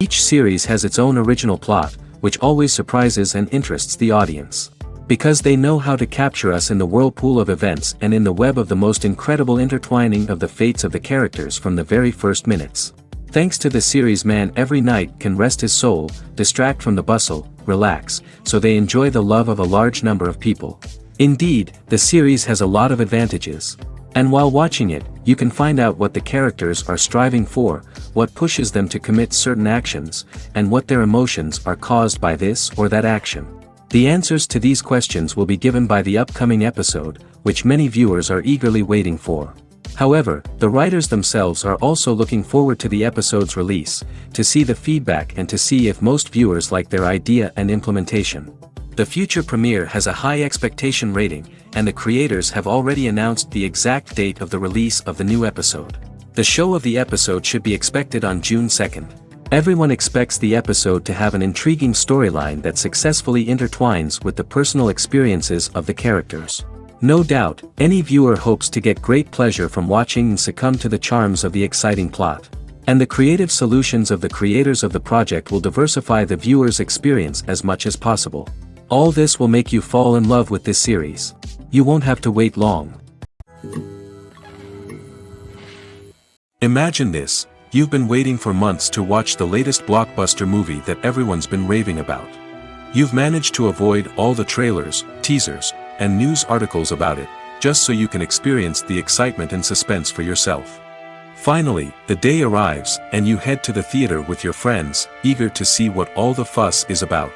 Each series has its own original plot, which always surprises and interests the audience. Because they know how to capture us in the whirlpool of events and in the web of the most incredible intertwining of the fates of the characters from the very first minutes. Thanks to the series, man every night can rest his soul, distract from the bustle, relax, so they enjoy the love of a large number of people. Indeed, the series has a lot of advantages. And while watching it, you can find out what the characters are striving for, what pushes them to commit certain actions, and what their emotions are caused by this or that action. The answers to these questions will be given by the upcoming episode, which many viewers are eagerly waiting for. However, the writers themselves are also looking forward to the episode's release, to see the feedback and to see if most viewers like their idea and implementation. The future premiere has a high expectation rating, and the creators have already announced the exact date of the release of the new episode. The show of the episode should be expected on June 2nd. Everyone expects the episode to have an intriguing storyline that successfully intertwines with the personal experiences of the characters. No doubt, any viewer hopes to get great pleasure from watching and succumb to the charms of the exciting plot. And the creative solutions of the creators of the project will diversify the viewer's experience as much as possible. All this will make you fall in love with this series. You won't have to wait long. Imagine this, you've been waiting for months to watch the latest blockbuster movie that everyone's been raving about. You've managed to avoid all the trailers, teasers, and news articles about it, just so you can experience the excitement and suspense for yourself. Finally, the day arrives, and you head to the theater with your friends, eager to see what all the fuss is about.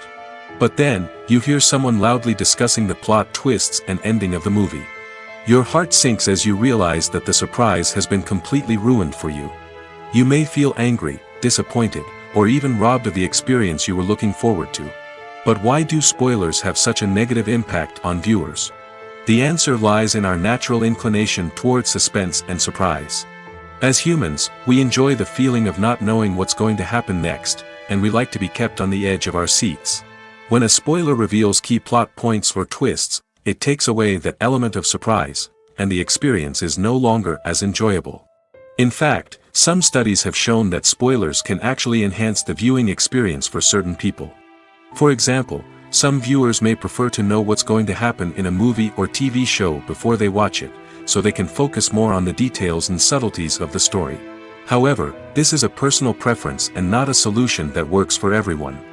But then, you hear someone loudly discussing the plot twists and ending of the movie. Your heart sinks as you realize that the surprise has been completely ruined for you. You may feel angry, disappointed, or even robbed of the experience you were looking forward to. But why do spoilers have such a negative impact on viewers? The answer lies in our natural inclination toward suspense and surprise. As humans, we enjoy the feeling of not knowing what's going to happen next, and we like to be kept on the edge of our seats. When a spoiler reveals key plot points or twists, it takes away that element of surprise, and the experience is no longer as enjoyable. In fact, some studies have shown that spoilers can actually enhance the viewing experience for certain people. For example, some viewers may prefer to know what's going to happen in a movie or TV show before they watch it, so they can focus more on the details and subtleties of the story. However, this is a personal preference and not a solution that works for everyone.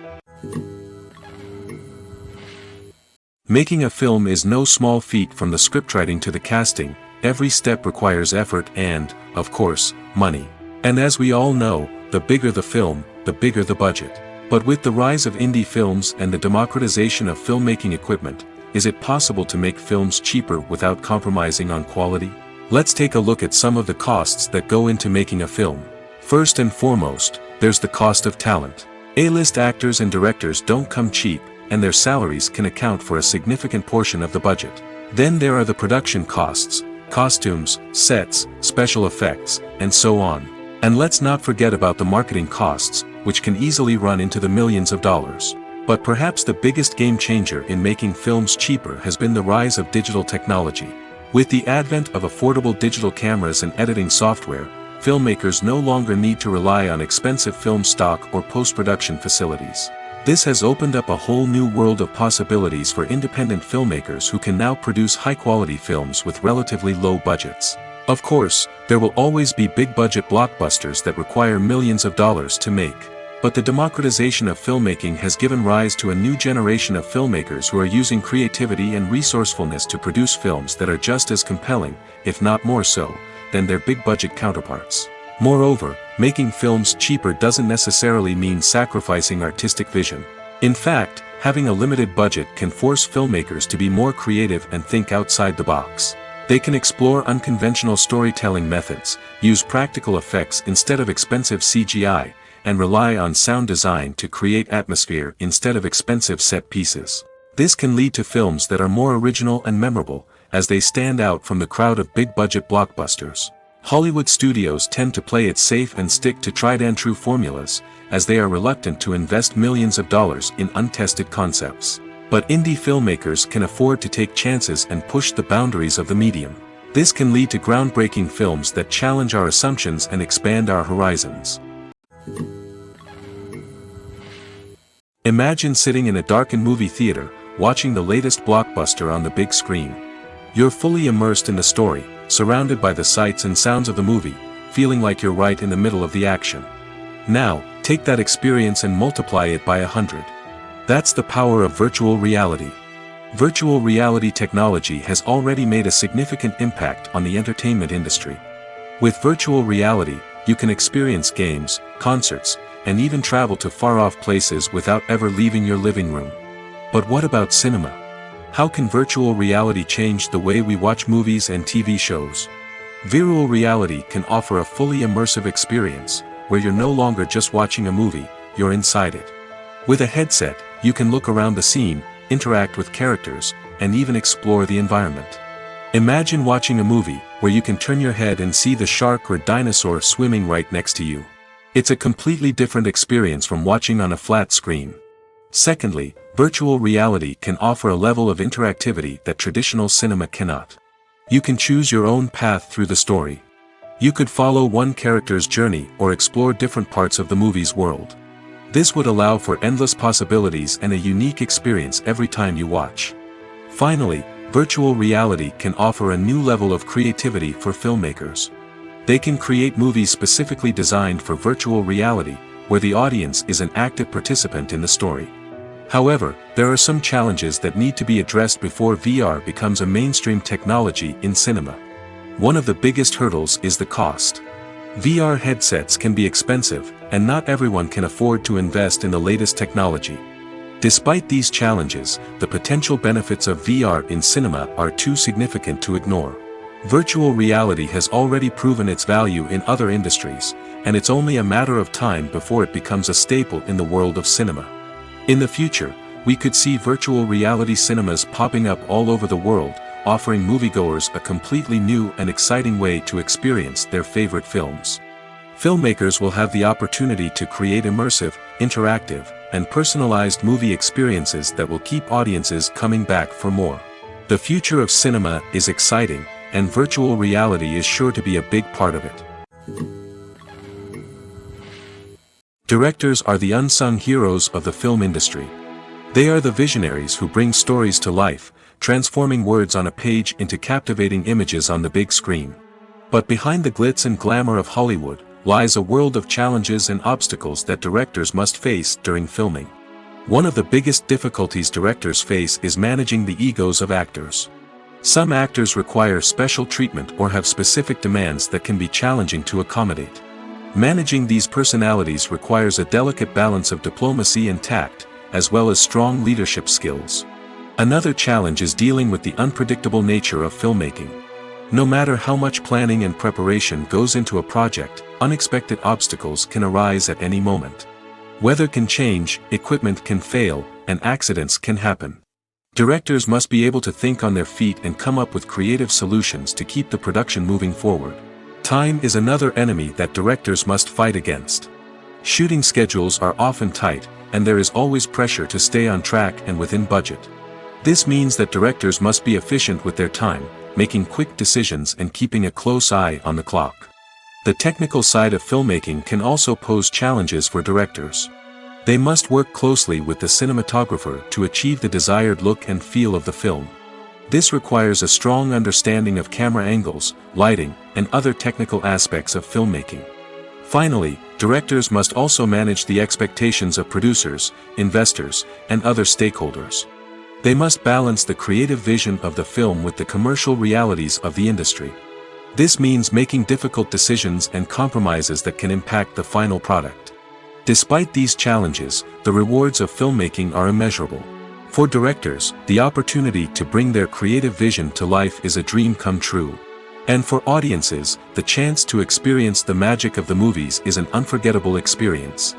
Making a film is no small feat. From the scriptwriting to the casting, every step requires effort and, of course, money. And as we all know, the bigger the film, the bigger the budget. But with the rise of indie films and the democratization of filmmaking equipment, is it possible to make films cheaper without compromising on quality? Let's take a look at some of the costs that go into making a film. First and foremost, there's the cost of talent. A-list actors and directors don't come cheap, and their salaries can account for a significant portion of the budget. Then there are the production costs, costumes, sets, special effects, and so on. And let's not forget about the marketing costs, which can easily run into the millions of dollars. But perhaps the biggest game changer in making films cheaper has been the rise of digital technology. With the advent of affordable digital cameras and editing software, filmmakers no longer need to rely on expensive film stock or post-production facilities. This has opened up a whole new world of possibilities for independent filmmakers who can now produce high-quality films with relatively low budgets. Of course, there will always be big-budget blockbusters that require millions of dollars to make. But the democratization of filmmaking has given rise to a new generation of filmmakers who are using creativity and resourcefulness to produce films that are just as compelling, if not more so, than their big-budget counterparts. Moreover, making films cheaper doesn't necessarily mean sacrificing artistic vision. In fact, having a limited budget can force filmmakers to be more creative and think outside the box. They can explore unconventional storytelling methods, use practical effects instead of expensive CGI, and rely on sound design to create atmosphere instead of expensive set pieces. This can lead to films that are more original and memorable, as they stand out from the crowd of big-budget blockbusters. Hollywood studios tend to play it safe and stick to tried-and-true formulas, as they are reluctant to invest millions of dollars in untested concepts. But indie filmmakers can afford to take chances and push the boundaries of the medium. This can lead to groundbreaking films that challenge our assumptions and expand our horizons. Imagine sitting in a darkened movie theater, watching the latest blockbuster on the big screen. You're fully immersed in the story, surrounded by the sights and sounds of the movie, feeling like you're right in the middle of the action. Now, take that experience and multiply it by 100. That's the power of virtual reality. Virtual reality technology has already made a significant impact on the entertainment industry. With virtual reality, you can experience games, concerts, and even travel to far-off places without ever leaving your living room. But what about cinema? How can virtual reality change the way we watch movies and TV shows? Virtual reality can offer a fully immersive experience, where you're no longer just watching a movie, you're inside it. With a headset, you can look around the scene, interact with characters, and even explore the environment. Imagine watching a movie, where you can turn your head and see the shark or dinosaur swimming right next to you. It's a completely different experience from watching on a flat screen. Secondly, virtual reality can offer a level of interactivity that traditional cinema cannot. You can choose your own path through the story. You could follow one character's journey or explore different parts of the movie's world. This would allow for endless possibilities and a unique experience every time you watch. Finally, virtual reality can offer a new level of creativity for filmmakers. They can create movies specifically designed for virtual reality, where the audience is an active participant in the story. However, there are some challenges that need to be addressed before VR becomes a mainstream technology in cinema. One of the biggest hurdles is the cost. VR headsets can be expensive, and not everyone can afford to invest in the latest technology. Despite these challenges, the potential benefits of VR in cinema are too significant to ignore. Virtual reality has already proven its value in other industries, and it's only a matter of time before it becomes a staple in the world of cinema. In the future, we could see virtual reality cinemas popping up all over the world, offering moviegoers a completely new and exciting way to experience their favorite films. Filmmakers will have the opportunity to create immersive, interactive, and personalized movie experiences that will keep audiences coming back for more. The future of cinema is exciting, and virtual reality is sure to be a big part of it. Directors are the unsung heroes of the film industry. They are the visionaries who bring stories to life, transforming words on a page into captivating images on the big screen. But behind the glitz and glamour of Hollywood, lies a world of challenges and obstacles that directors must face during filming. One of the biggest difficulties directors face is managing the egos of actors. Some actors require special treatment or have specific demands that can be challenging to accommodate. Managing these personalities requires a delicate balance of diplomacy and tact, as well as strong leadership skills. Another challenge is dealing with the unpredictable nature of filmmaking. No matter how much planning and preparation goes into a project, unexpected obstacles can arise at any moment. Weather can change, equipment can fail, and accidents can happen. Directors must be able to think on their feet and come up with creative solutions to keep the production moving forward. Time is another enemy that directors must fight against. Shooting schedules are often tight, and there is always pressure to stay on track and within budget. This means that directors must be efficient with their time, making quick decisions and keeping a close eye on the clock. The technical side of filmmaking can also pose challenges for directors. They must work closely with the cinematographer to achieve the desired look and feel of the film. This requires a strong understanding of camera angles, lighting, and other technical aspects of filmmaking. Finally, directors must also manage the expectations of producers, investors, and other stakeholders. They must balance the creative vision of the film with the commercial realities of the industry. This means making difficult decisions and compromises that can impact the final product. Despite these challenges, the rewards of filmmaking are immeasurable. For directors, the opportunity to bring their creative vision to life is a dream come true. And for audiences, the chance to experience the magic of the movies is an unforgettable experience.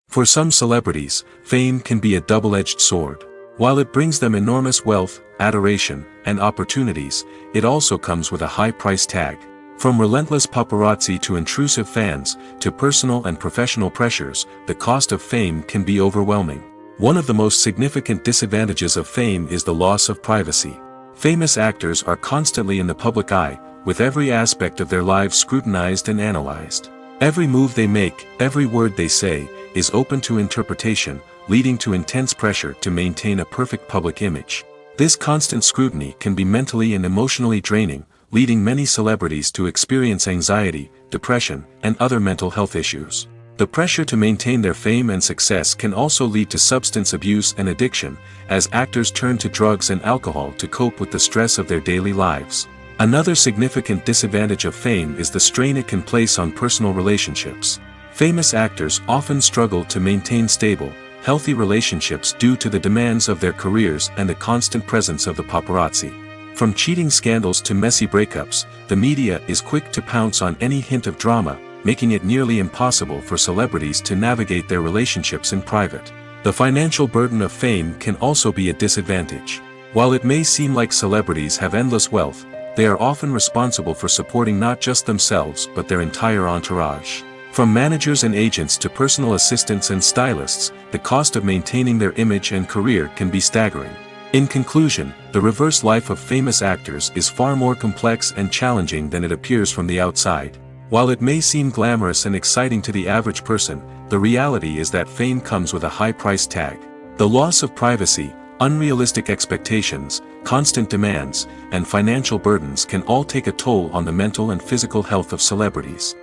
For some celebrities, fame can be a double-edged sword. While it brings them enormous wealth, adoration, and opportunities, it also comes with a high price tag. From relentless paparazzi to intrusive fans, to personal and professional pressures, the cost of fame can be overwhelming. One of the most significant disadvantages of fame is the loss of privacy. Famous actors are constantly in the public eye, with every aspect of their lives scrutinized and analyzed. Every move they make, every word they say, is open to interpretation, leading to intense pressure to maintain a perfect public image. This constant scrutiny can be mentally and emotionally draining, leading many celebrities to experience anxiety, depression, and other mental health issues. The pressure to maintain their fame and success can also lead to substance abuse and addiction, as actors turn to drugs and alcohol to cope with the stress of their daily lives. Another significant disadvantage of fame is the strain it can place on personal relationships. Famous actors often struggle to maintain stable, healthy relationships due to the demands of their careers and the constant presence of the paparazzi. From cheating scandals to messy breakups, the media is quick to pounce on any hint of drama, making it nearly impossible for celebrities to navigate their relationships in private. The financial burden of fame can also be a disadvantage. While it may seem like celebrities have endless wealth, they are often responsible for supporting not just themselves but their entire entourage. From managers and agents to personal assistants and stylists, the cost of maintaining their image and career can be staggering. In conclusion, the reverse life of famous actors is far more complex and challenging than it appears from the outside. While it may seem glamorous and exciting to the average person, the reality is that fame comes with a high price tag. The loss of privacy, unrealistic expectations, constant demands, and financial burdens can all take a toll on the mental and physical health of celebrities.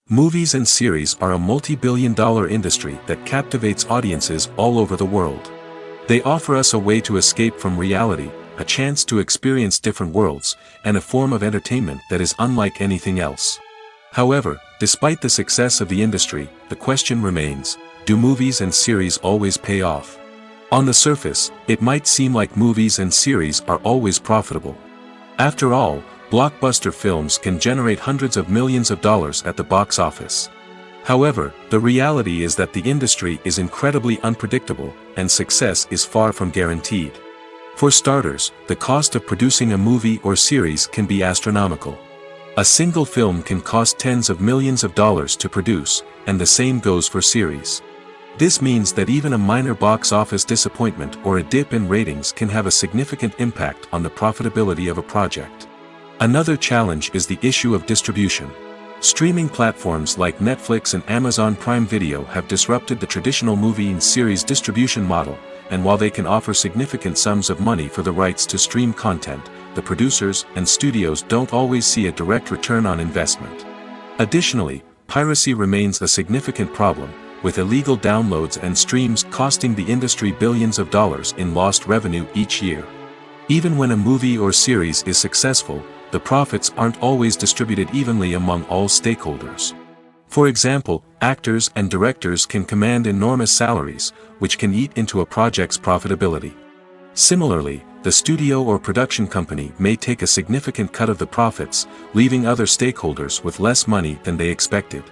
Movies and series are a multi-billion-dollar industry that captivates audiences all over the world. They offer us a way to escape from reality, a chance to experience different worlds, and a form of entertainment that is unlike anything else. However, despite the success of the industry, the question remains, do movies and series always pay off? On the surface, it might seem like movies and series are always profitable. After all, blockbuster films can generate hundreds of millions of dollars at the box office. However, the reality is that the industry is incredibly unpredictable, and success is far from guaranteed. For starters, the cost of producing a movie or series can be astronomical. A single film can cost tens of millions of dollars to produce, and the same goes for series. This means that even a minor box office disappointment or a dip in ratings can have a significant impact on the profitability of a project. Another challenge is the issue of distribution. Streaming platforms like Netflix and Amazon Prime Video have disrupted the traditional movie and series distribution model, and while they can offer significant sums of money for the rights to stream content, the producers and studios don't always see a direct return on investment. Additionally, piracy remains a significant problem, with illegal downloads and streams costing the industry billions of dollars in lost revenue each year. Even when a movie or series is successful, the profits aren't always distributed evenly among all stakeholders. For example, actors and directors can command enormous salaries, which can eat into a project's profitability. Similarly, the studio or production company may take a significant cut of the profits, leaving other stakeholders with less money than they expected.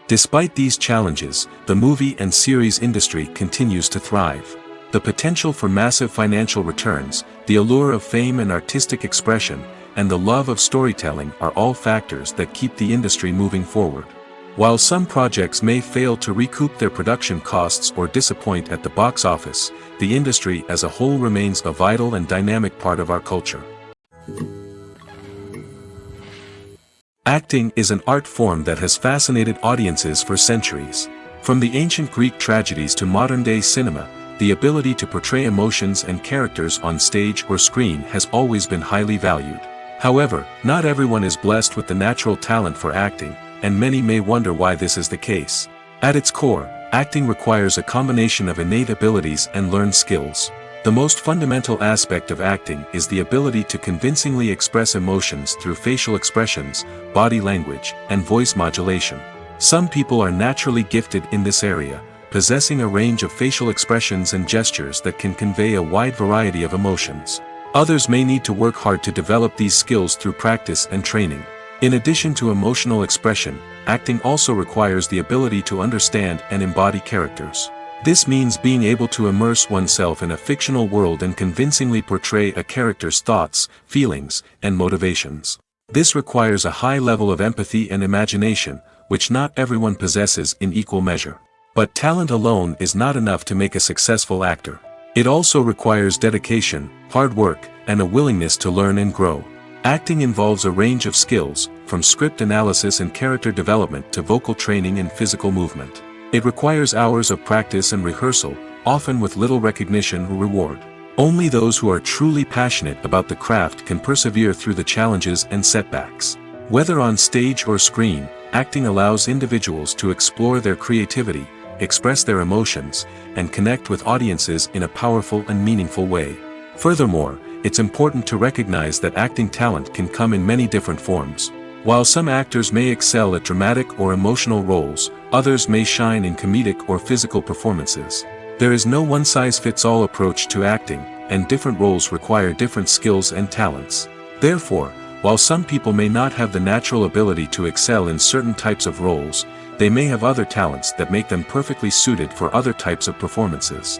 Despite these challenges, the movie and series industry continues to thrive. The potential for massive financial returns, the allure of fame and artistic expression, and the love of storytelling are all factors that keep the industry moving forward. While some projects may fail to recoup their production costs or disappoint at the box office, the industry as a whole remains a vital and dynamic part of our culture. Acting is an art form that has fascinated audiences for centuries. From the ancient Greek tragedies to modern-day cinema, the ability to portray emotions and characters on stage or screen has always been highly valued. However, not everyone is blessed with the natural talent for acting, and many may wonder why this is the case. At its core, acting requires a combination of innate abilities and learned skills. The most fundamental aspect of acting is the ability to convincingly express emotions through facial expressions, body language, and voice modulation. Some people are naturally gifted in this area, possessing a range of facial expressions and gestures that can convey a wide variety of emotions. Others may need to work hard to develop these skills through practice and training. In addition to emotional expression, acting also requires the ability to understand and embody characters. This means being able to immerse oneself in a fictional world and convincingly portray a character's thoughts, feelings, and motivations. This requires a high level of empathy and imagination, which not everyone possesses in equal measure. But talent alone is not enough to make a successful actor. It also requires dedication, hard work, and a willingness to learn and grow. Acting involves a range of skills, from script analysis and character development to vocal training and physical movement. It requires hours of practice and rehearsal, often with little recognition or reward. Only those who are truly passionate about the craft can persevere through the challenges and setbacks. Whether on stage or screen, acting allows individuals to explore their creativity, express their emotions, and connect with audiences in a powerful and meaningful way. Furthermore, it's important to recognize that acting talent can come in many different forms. While some actors may excel at dramatic or emotional roles, others may shine in comedic or physical performances. There is no one-size-fits-all approach to acting, and different roles require different skills and talents. Therefore, while some people may not have the natural ability to excel in certain types of roles, they may have other talents that make them perfectly suited for other types of performances.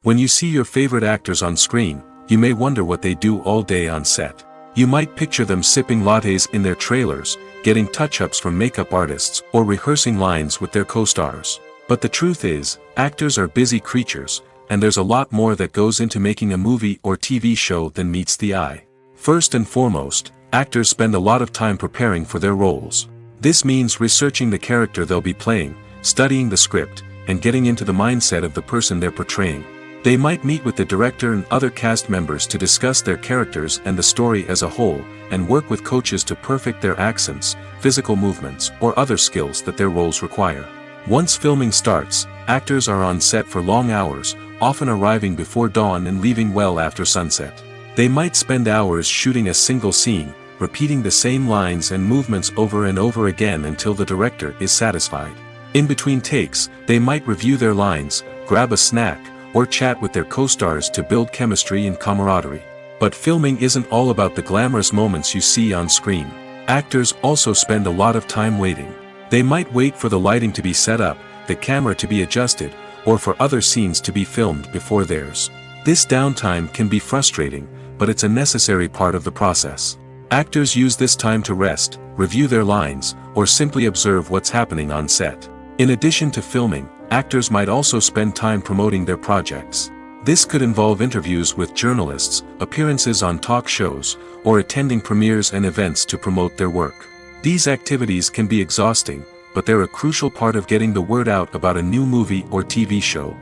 When you see your favorite actors on screen, you may wonder what they do all day on set. You might picture them sipping lattes in their trailers, getting touch-ups from makeup artists, or rehearsing lines with their co-stars. But the truth is, actors are busy creatures, and there's a lot more that goes into making a movie or TV show than meets the eye. First and foremost, actors spend a lot of time preparing for their roles. This means researching the character they'll be playing, studying the script, and getting into the mindset of the person they're portraying. They might meet with the director and other cast members to discuss their characters and the story as a whole, and work with coaches to perfect their accents, physical movements, or other skills that their roles require. Once filming starts, actors are on set for long hours, often arriving before dawn and leaving well after sunset. They might spend hours shooting a single scene, repeating the same lines and movements over and over again until the director is satisfied. In between takes, they might review their lines, grab a snack, or chat with their co-stars to build chemistry and camaraderie. But filming isn't all about the glamorous moments you see on screen. Actors also spend a lot of time waiting. They might wait for the lighting to be set up, the camera to be adjusted, or for other scenes to be filmed before theirs. This downtime can be frustrating, but it's a necessary part of the process. Actors use this time to rest, review their lines, or simply observe what's happening on set. In addition to filming, actors might also spend time promoting their projects. This could involve interviews with journalists, appearances on talk shows, or attending premieres and events to promote their work. These activities can be exhausting, but they're a crucial part of getting the word out about a new movie or TV show.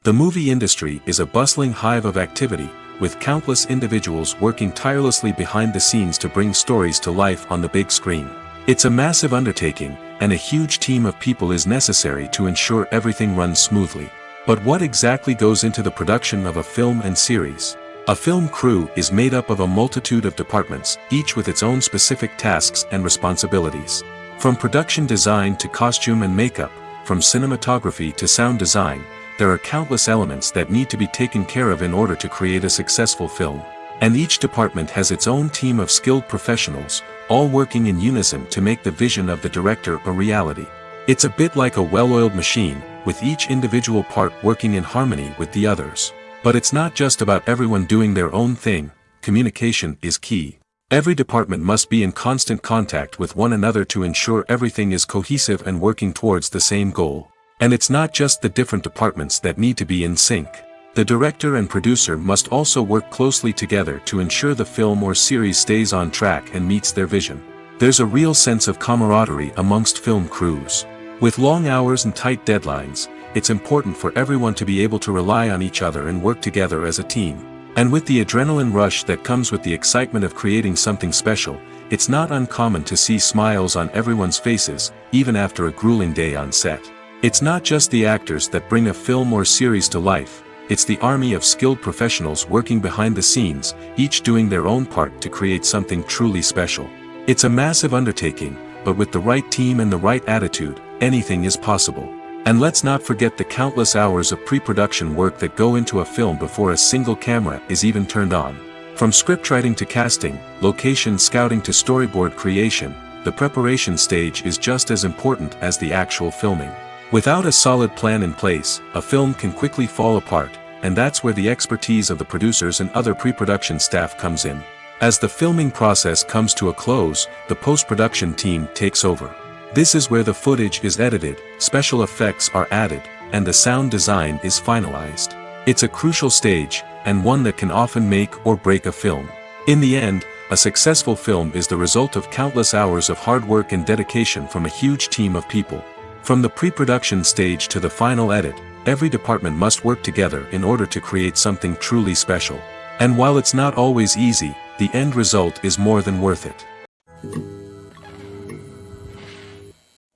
The movie industry is a bustling hive of activity, with countless individuals working tirelessly behind the scenes to bring stories to life on the big screen. It's a massive undertaking, and a huge team of people is necessary to ensure everything runs smoothly. But what exactly goes into the production of a film and series? A film crew is made up of a multitude of departments, each with its own specific tasks and responsibilities. From production design to costume and makeup, from cinematography to sound design, there are countless elements that need to be taken care of in order to create a successful film. And each department has its own team of skilled professionals, all working in unison to make the vision of the director a reality. It's a bit like a well-oiled machine, with each individual part working in harmony with the others. But it's not just about everyone doing their own thing. Communication is key. Every department must be in constant contact with one another to ensure everything is cohesive and working towards the same goal. And it's not just the different departments that need to be in sync. The director and producer must also work closely together to ensure the film or series stays on track and meets their vision. There's a real sense of camaraderie amongst film crews. With long hours and tight deadlines, it's important for everyone to be able to rely on each other and work together as a team. And with the adrenaline rush that comes with the excitement of creating something special, it's not uncommon to see smiles on everyone's faces, even after a grueling day on set. It's not just the actors that bring a film or series to life. It's the army of skilled professionals working behind the scenes, each doing their own part to create something truly special. It's a massive undertaking, but with the right team and the right attitude, anything is possible. And let's not forget the countless hours of pre-production work that go into a film before a single camera is even turned on. From scriptwriting to casting, location scouting to storyboard creation, the preparation stage is just as important as the actual filming. Without a solid plan in place, a film can quickly fall apart, and that's where the expertise of the producers and other pre-production staff comes in. As the filming process comes to a close, the post-production team takes over. This is where the footage is edited, special effects are added, and the sound design is finalized. It's a crucial stage, and one that can often make or break a film. In the end, a successful film is the result of countless hours of hard work and dedication from a huge team of people. From the pre-production stage to the final edit, every department must work together in order to create something truly special. And while it's not always easy, the end result is more than worth it.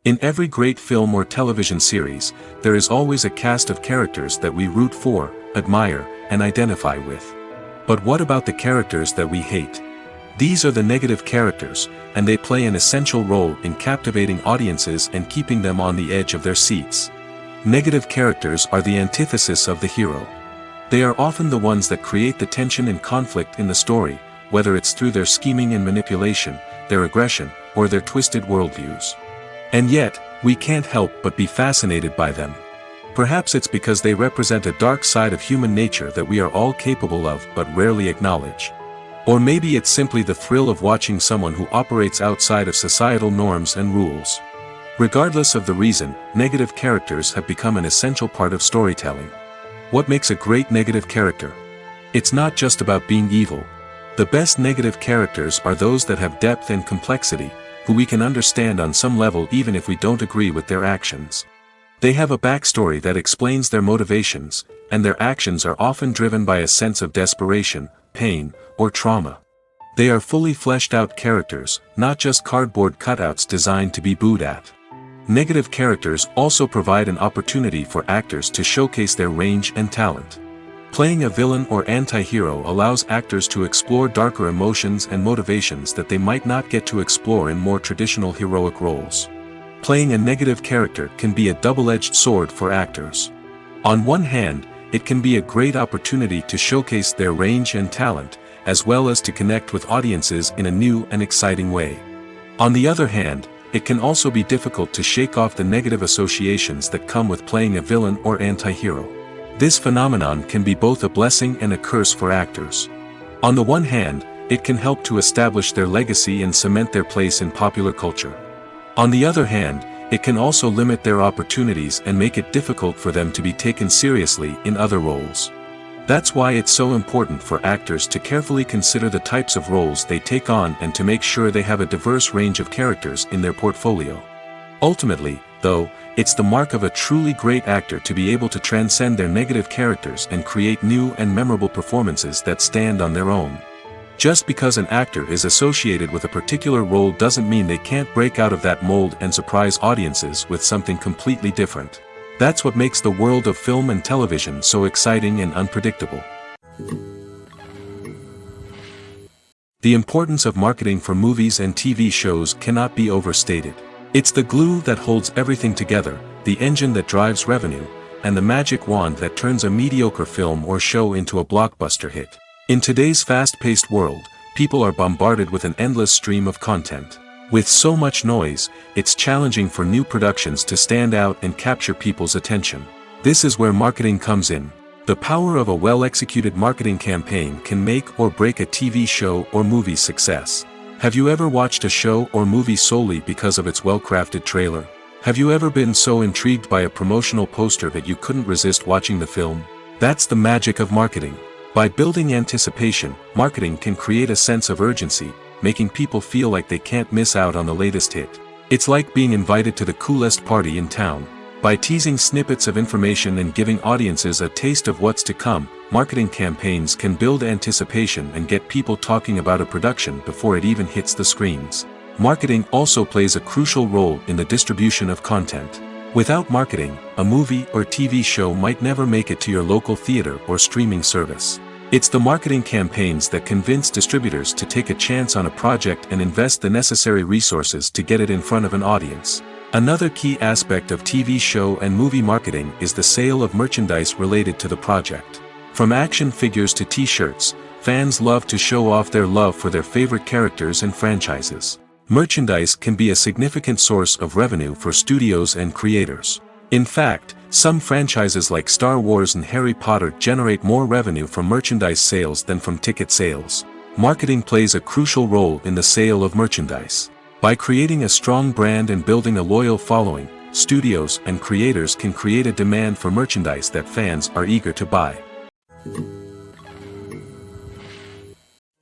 In every great film or television series, there is always a cast of characters that we root for, admire, and identify with. But what about the characters that we hate? These are the negative characters, and they play an essential role in captivating audiences and keeping them on the edge of their seats. Negative characters are the antithesis of the hero. They are often the ones that create the tension and conflict in the story, whether it's through their scheming and manipulation, their aggression, or their twisted worldviews. And yet, we can't help but be fascinated by them. Perhaps it's because they represent a dark side of human nature that we are all capable of but rarely acknowledge. Or maybe it's simply the thrill of watching someone who operates outside of societal norms and rules. Regardless of the reason, negative characters have become an essential part of storytelling. What makes a great negative character? It's not just about being evil. The best negative characters are those that have depth and complexity, who we can understand on some level even if we don't agree with their actions. They have a backstory that explains their motivations, and their actions are often driven by a sense of desperation, pain, or trauma. They are fully fleshed out characters, not just cardboard cutouts designed to be booed at. Negative characters also provide an opportunity for actors to showcase their range and talent. Playing a villain or anti-hero allows actors to explore darker emotions and motivations that they might not get to explore in more traditional heroic roles. Playing a negative character can be a double-edged sword for actors. On one hand, it can be a great opportunity to showcase their range and talent, as well as to connect with audiences in a new and exciting way. On the other hand, it can also be difficult to shake off the negative associations that come with playing a villain or anti-hero. This phenomenon can be both a blessing and a curse for actors. On the one hand, it can help to establish their legacy and cement their place in popular culture. On the other hand, it can also limit their opportunities and make it difficult for them to be taken seriously in other roles. That's why it's so important for actors to carefully consider the types of roles they take on and to make sure they have a diverse range of characters in their portfolio. Ultimately, though, it's the mark of a truly great actor to be able to transcend their negative characters and create new and memorable performances that stand on their own. Just because an actor is associated with a particular role doesn't mean they can't break out of that mold and surprise audiences with something completely different. That's what makes the world of film and television so exciting and unpredictable. The importance of marketing for movies and TV shows cannot be overstated. It's the glue that holds everything together, the engine that drives revenue, and the magic wand that turns a mediocre film or show into a blockbuster hit. In today's fast-paced world, people are bombarded with an endless stream of content. With so much noise, it's challenging for new productions to stand out and capture people's attention. This is where marketing comes in. The power of a well-executed marketing campaign can make or break a TV show or movie's success. Have you ever watched a show or movie solely because of its well-crafted trailer? Have you ever been so intrigued by a promotional poster that you couldn't resist watching the film? That's the magic of marketing. By building anticipation, marketing can create a sense of urgency, making people feel like they can't miss out on the latest hit. It's like being invited to the coolest party in town. By teasing snippets of information and giving audiences a taste of what's to come, marketing campaigns can build anticipation and get people talking about a production before it even hits the screens. Marketing also plays a crucial role in the distribution of content. Without marketing, a movie or TV show might never make it to your local theater or streaming service. It's the marketing campaigns that convince distributors to take a chance on a project and invest the necessary resources to get it in front of an audience. Another key aspect of TV show and movie marketing is the sale of merchandise related to the project. From action figures to t-shirts, fans love to show off their love for their favorite characters and franchises. Merchandise can be a significant source of revenue for studios and creators. In fact, some franchises like Star Wars and Harry Potter generate more revenue from merchandise sales than from ticket sales. Marketing plays a crucial role in the sale of merchandise. By creating a strong brand and building a loyal following, studios and creators can create a demand for merchandise that fans are eager to buy.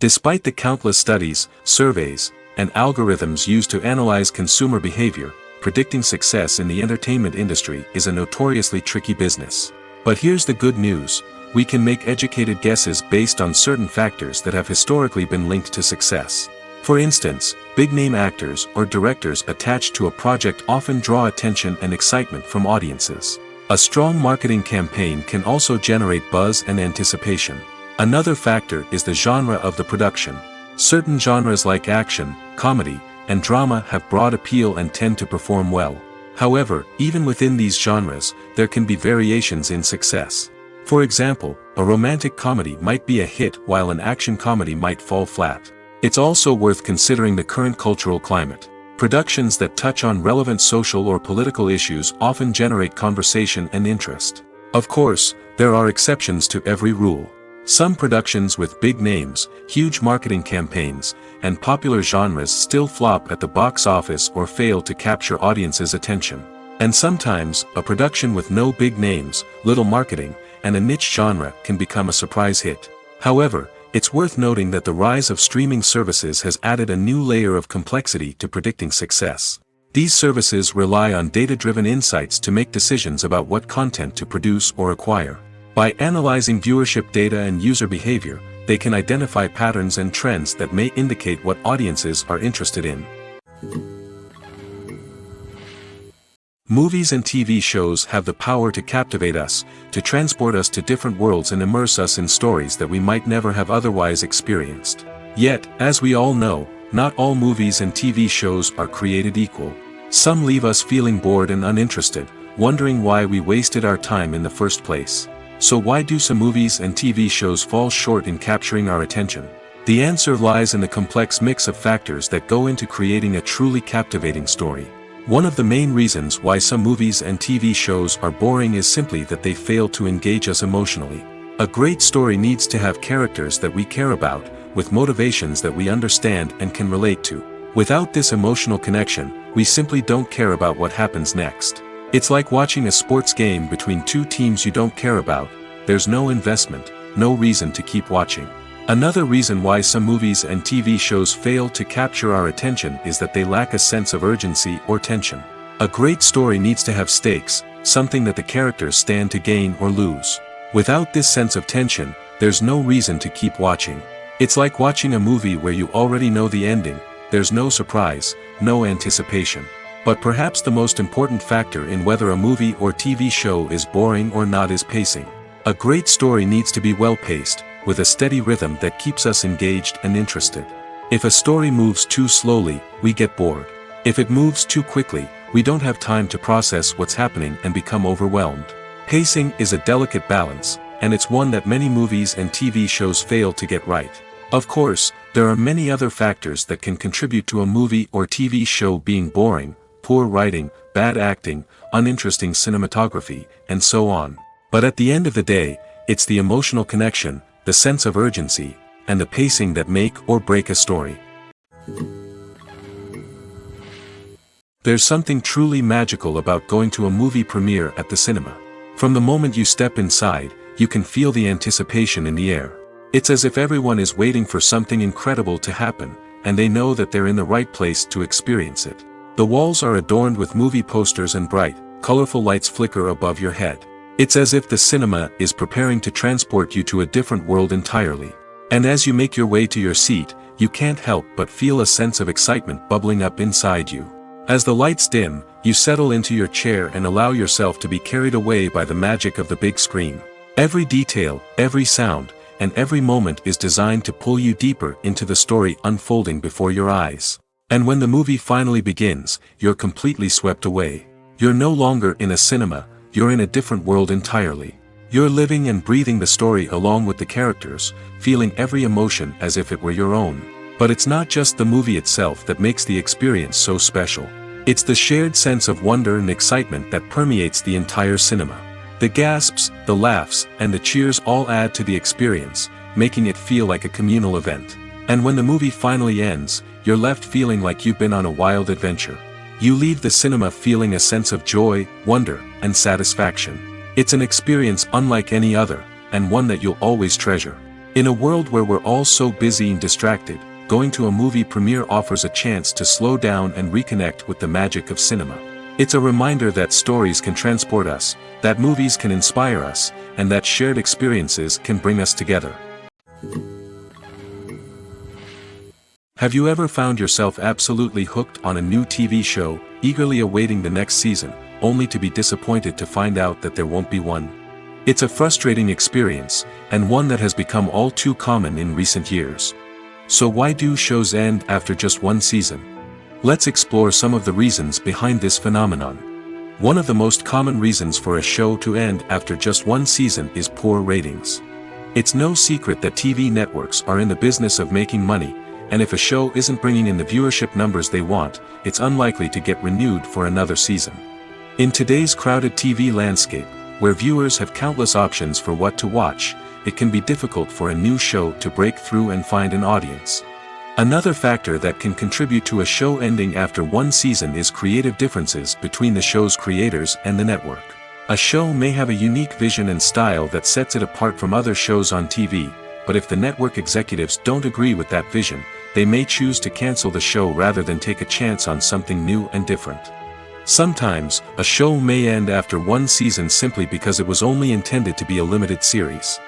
Despite the countless studies, surveys, and algorithms used to analyze consumer behavior, predicting success in the entertainment industry is a notoriously tricky business. But here's the good news: we can make educated guesses based on certain factors that have historically been linked to success. For instance, big-name actors or directors attached to a project often draw attention and excitement from audiences. A strong marketing campaign can also generate buzz and anticipation. Another factor is the genre of the production. Certain genres like action, comedy, and drama have broad appeal and tend to perform well. However, even within these genres, there can be variations in success. For example, a romantic comedy might be a hit while an action comedy might fall flat. It's also worth considering the current cultural climate. Productions that touch on relevant social or political issues often generate conversation and interest. Of course, there are exceptions to every rule. Some productions with big names, huge marketing campaigns, and popular genres still flop at the box office or fail to capture audiences' attention. And sometimes, a production with no big names, little marketing, and a niche genre can become a surprise hit. However, it's worth noting that the rise of streaming services has added a new layer of complexity to predicting success. These services rely on data-driven insights to make decisions about what content to produce or acquire. By analyzing viewership data and user behavior, they can identify patterns and trends that may indicate what audiences are interested in. Movies and TV shows have the power to captivate us, to transport us to different worlds and immerse us in stories that we might never have otherwise experienced. Yet, as we all know, not all movies and TV shows are created equal. Some leave us feeling bored and uninterested, wondering why we wasted our time in the first place. So why do some movies and TV shows fall short in capturing our attention? The answer lies in the complex mix of factors that go into creating a truly captivating story. One of the main reasons why some movies and TV shows are boring is simply that they fail to engage us emotionally. A great story needs to have characters that we care about, with motivations that we understand and can relate to. Without this emotional connection, we simply don't care about what happens next. It's like watching a sports game between two teams you don't care about. There's no investment, no reason to keep watching. Another reason why some movies and TV shows fail to capture our attention is that they lack a sense of urgency or tension. A great story needs to have stakes, something that the characters stand to gain or lose. Without this sense of tension, there's no reason to keep watching. It's like watching a movie where you already know the ending. There's no surprise, no anticipation. But perhaps the most important factor in whether a movie or TV show is boring or not is pacing. A great story needs to be well-paced, with a steady rhythm that keeps us engaged and interested. If a story moves too slowly, we get bored. If it moves too quickly, we don't have time to process what's happening and become overwhelmed. Pacing is a delicate balance, and it's one that many movies and TV shows fail to get right. Of course, there are many other factors that can contribute to a movie or TV show being boring: poor writing, bad acting, uninteresting cinematography, and so on. But at the end of the day, it's the emotional connection, the sense of urgency, and the pacing that make or break a story. There's something truly magical about going to a movie premiere at the cinema. From the moment you step inside, you can feel the anticipation in the air. It's as if everyone is waiting for something incredible to happen, and they know that they're in the right place to experience it. The walls are adorned with movie posters and bright, colorful lights flicker above your head. It's as if the cinema is preparing to transport you to a different world entirely. And as you make your way to your seat, you can't help but feel a sense of excitement bubbling up inside you. As the lights dim, you settle into your chair and allow yourself to be carried away by the magic of the big screen. Every detail, every sound, and every moment is designed to pull you deeper into the story unfolding before your eyes. And when the movie finally begins, you're completely swept away. You're no longer in a cinema, you're in a different world entirely. You're living and breathing the story along with the characters, feeling every emotion as if it were your own. But it's not just the movie itself that makes the experience so special. It's the shared sense of wonder and excitement that permeates the entire cinema. The gasps, the laughs, and the cheers all add to the experience, making it feel like a communal event. And when the movie finally ends, you're left feeling like you've been on a wild adventure. You leave the cinema feeling a sense of joy, wonder, and satisfaction. It's an experience unlike any other, and one that you'll always treasure. In a world where we're all so busy and distracted, going to a movie premiere offers a chance to slow down and reconnect with the magic of cinema. It's a reminder that stories can transport us, that movies can inspire us, and that shared experiences can bring us together. Have you ever found yourself absolutely hooked on a new TV show, eagerly awaiting the next season, only to be disappointed to find out that there won't be one? It's a frustrating experience, and one that has become all too common in recent years. So why do shows end after just one season? Let's explore some of the reasons behind this phenomenon. One of the most common reasons for a show to end after just one season is poor ratings. It's no secret that TV networks are in the business of making money, and if a show isn't bringing in the viewership numbers they want, it's unlikely to get renewed for another season. In today's crowded TV landscape, where viewers have countless options for what to watch, it can be difficult for a new show to break through and find an audience. Another factor that can contribute to a show ending after one season is creative differences between the show's creators and the network. A show may have a unique vision and style that sets it apart from other shows on TV, but if the network executives don't agree with that vision, they may choose to cancel the show rather than take a chance on something new and different. Sometimes, a show may end after one season simply because it was only intended to be a limited series.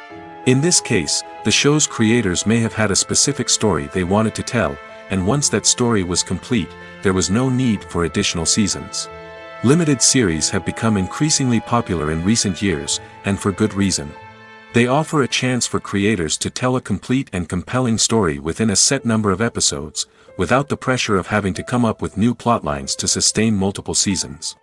In this case, the show's creators may have had a specific story they wanted to tell, and once that story was complete, there was no need for additional seasons. Limited series have become increasingly popular in recent years, and for good reason. They offer a chance for creators to tell a complete and compelling story within a set number of episodes, without the pressure of having to come up with new plotlines to sustain multiple seasons.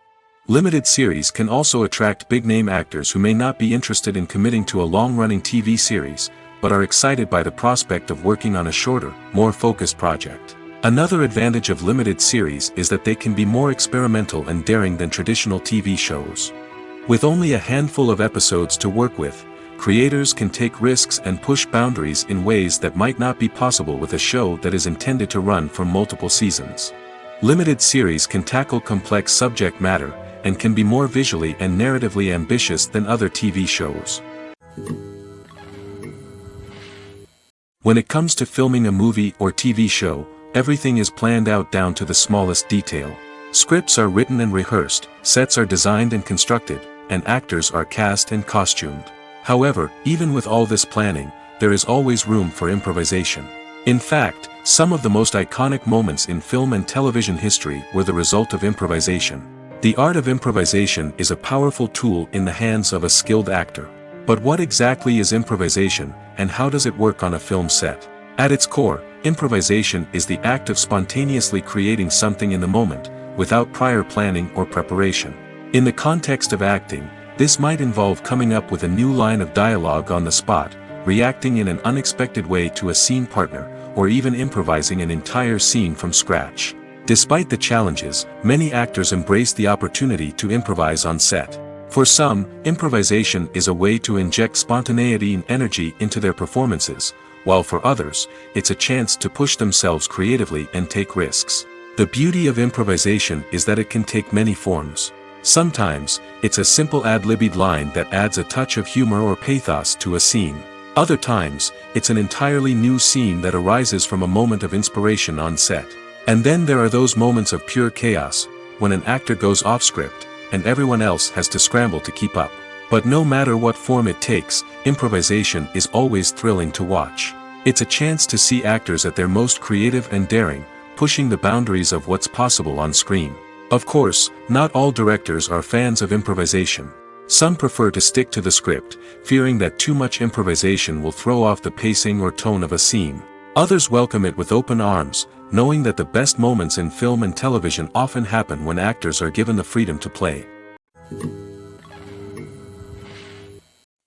Limited series can also attract big-name actors who may not be interested in committing to a long-running TV series, but are excited by the prospect of working on a shorter, more focused project. Another advantage of limited series is that they can be more experimental and daring than traditional TV shows. With only a handful of episodes to work with, creators can take risks and push boundaries in ways that might not be possible with a show that is intended to run for multiple seasons. Limited series can tackle complex subject matter, and can be more visually and narratively ambitious than other TV shows. When it comes to filming a movie or TV show, everything is planned out down to the smallest detail. Scripts are written and rehearsed, sets are designed and constructed, and actors are cast and costumed. However, even with all this planning, there is always room for improvisation. In fact, some of the most iconic moments in film and television history were the result of improvisation. The art of improvisation is a powerful tool in the hands of a skilled actor. But what exactly is improvisation, and how does it work on a film set? At its core, improvisation is the act of spontaneously creating something in the moment, without prior planning or preparation. In the context of acting, this might involve coming up with a new line of dialogue on the spot, reacting in an unexpected way to a scene partner, or even improvising an entire scene from scratch. Despite the challenges, many actors embrace the opportunity to improvise on set. For some, improvisation is a way to inject spontaneity and energy into their performances, while for others, it's a chance to push themselves creatively and take risks. The beauty of improvisation is that it can take many forms. Sometimes, it's a simple ad-libbed line that adds a touch of humor or pathos to a scene. Other times, it's an entirely new scene that arises from a moment of inspiration on set. And then there are those moments of pure chaos, when an actor goes off script, and everyone else has to scramble to keep up. But no matter what form it takes, improvisation is always thrilling to watch. It's a chance to see actors at their most creative and daring, pushing the boundaries of what's possible on screen. Of course, not all directors are fans of improvisation. Some prefer to stick to the script, fearing that too much improvisation will throw off the pacing or tone of a scene. Others welcome it with open arms, knowing that the best moments in film and television often happen when actors are given the freedom to play.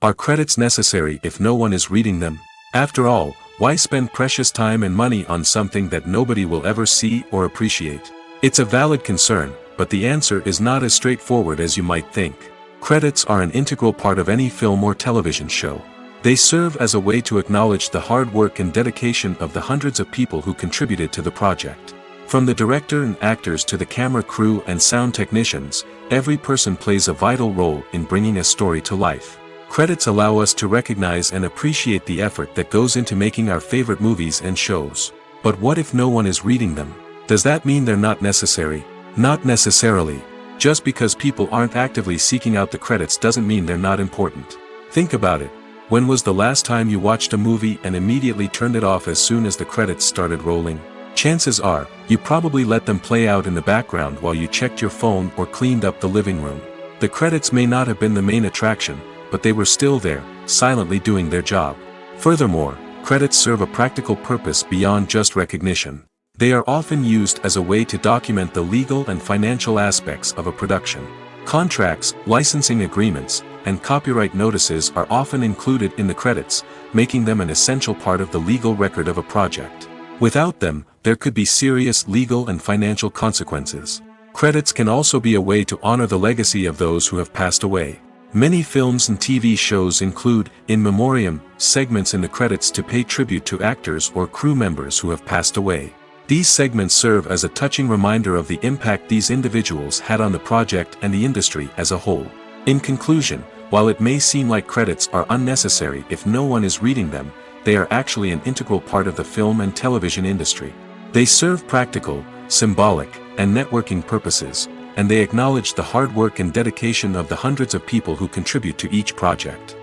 Are credits necessary if no one is reading them? After all, why spend precious time and money on something that nobody will ever see or appreciate? It's a valid concern, but the answer is not as straightforward as you might think. Credits are an integral part of any film or television show. They serve as a way to acknowledge the hard work and dedication of the hundreds of people who contributed to the project. From the director and actors to the camera crew and sound technicians, every person plays a vital role in bringing a story to life. Credits allow us to recognize and appreciate the effort that goes into making our favorite movies and shows. But what if no one is reading them? Does that mean they're not necessary? Not necessarily. Just because people aren't actively seeking out the credits doesn't mean they're not important. Think about it. When was the last time you watched a movie and immediately turned it off as soon as the credits started rolling? Chances are, you probably let them play out in the background while you checked your phone or cleaned up the living room. The credits may not have been the main attraction, but they were still there, silently doing their job. Furthermore, credits serve a practical purpose beyond just recognition. They are often used as a way to document the legal and financial aspects of a production. Contracts, licensing agreements, and copyright notices are often included in the credits, making them an essential part of the legal record of a project. Without them, there could be serious legal and financial consequences. Credits can also be a way to honor the legacy of those who have passed away. Many films and TV shows include, in memoriam, segments in the credits to pay tribute to actors or crew members who have passed away. These segments serve as a touching reminder of the impact these individuals had on the project and the industry as a whole. In conclusion, while it may seem like credits are unnecessary if no one is reading them, they are actually an integral part of the film and television industry. They serve practical, symbolic, and networking purposes, and they acknowledge the hard work and dedication of the hundreds of people who contribute to each project.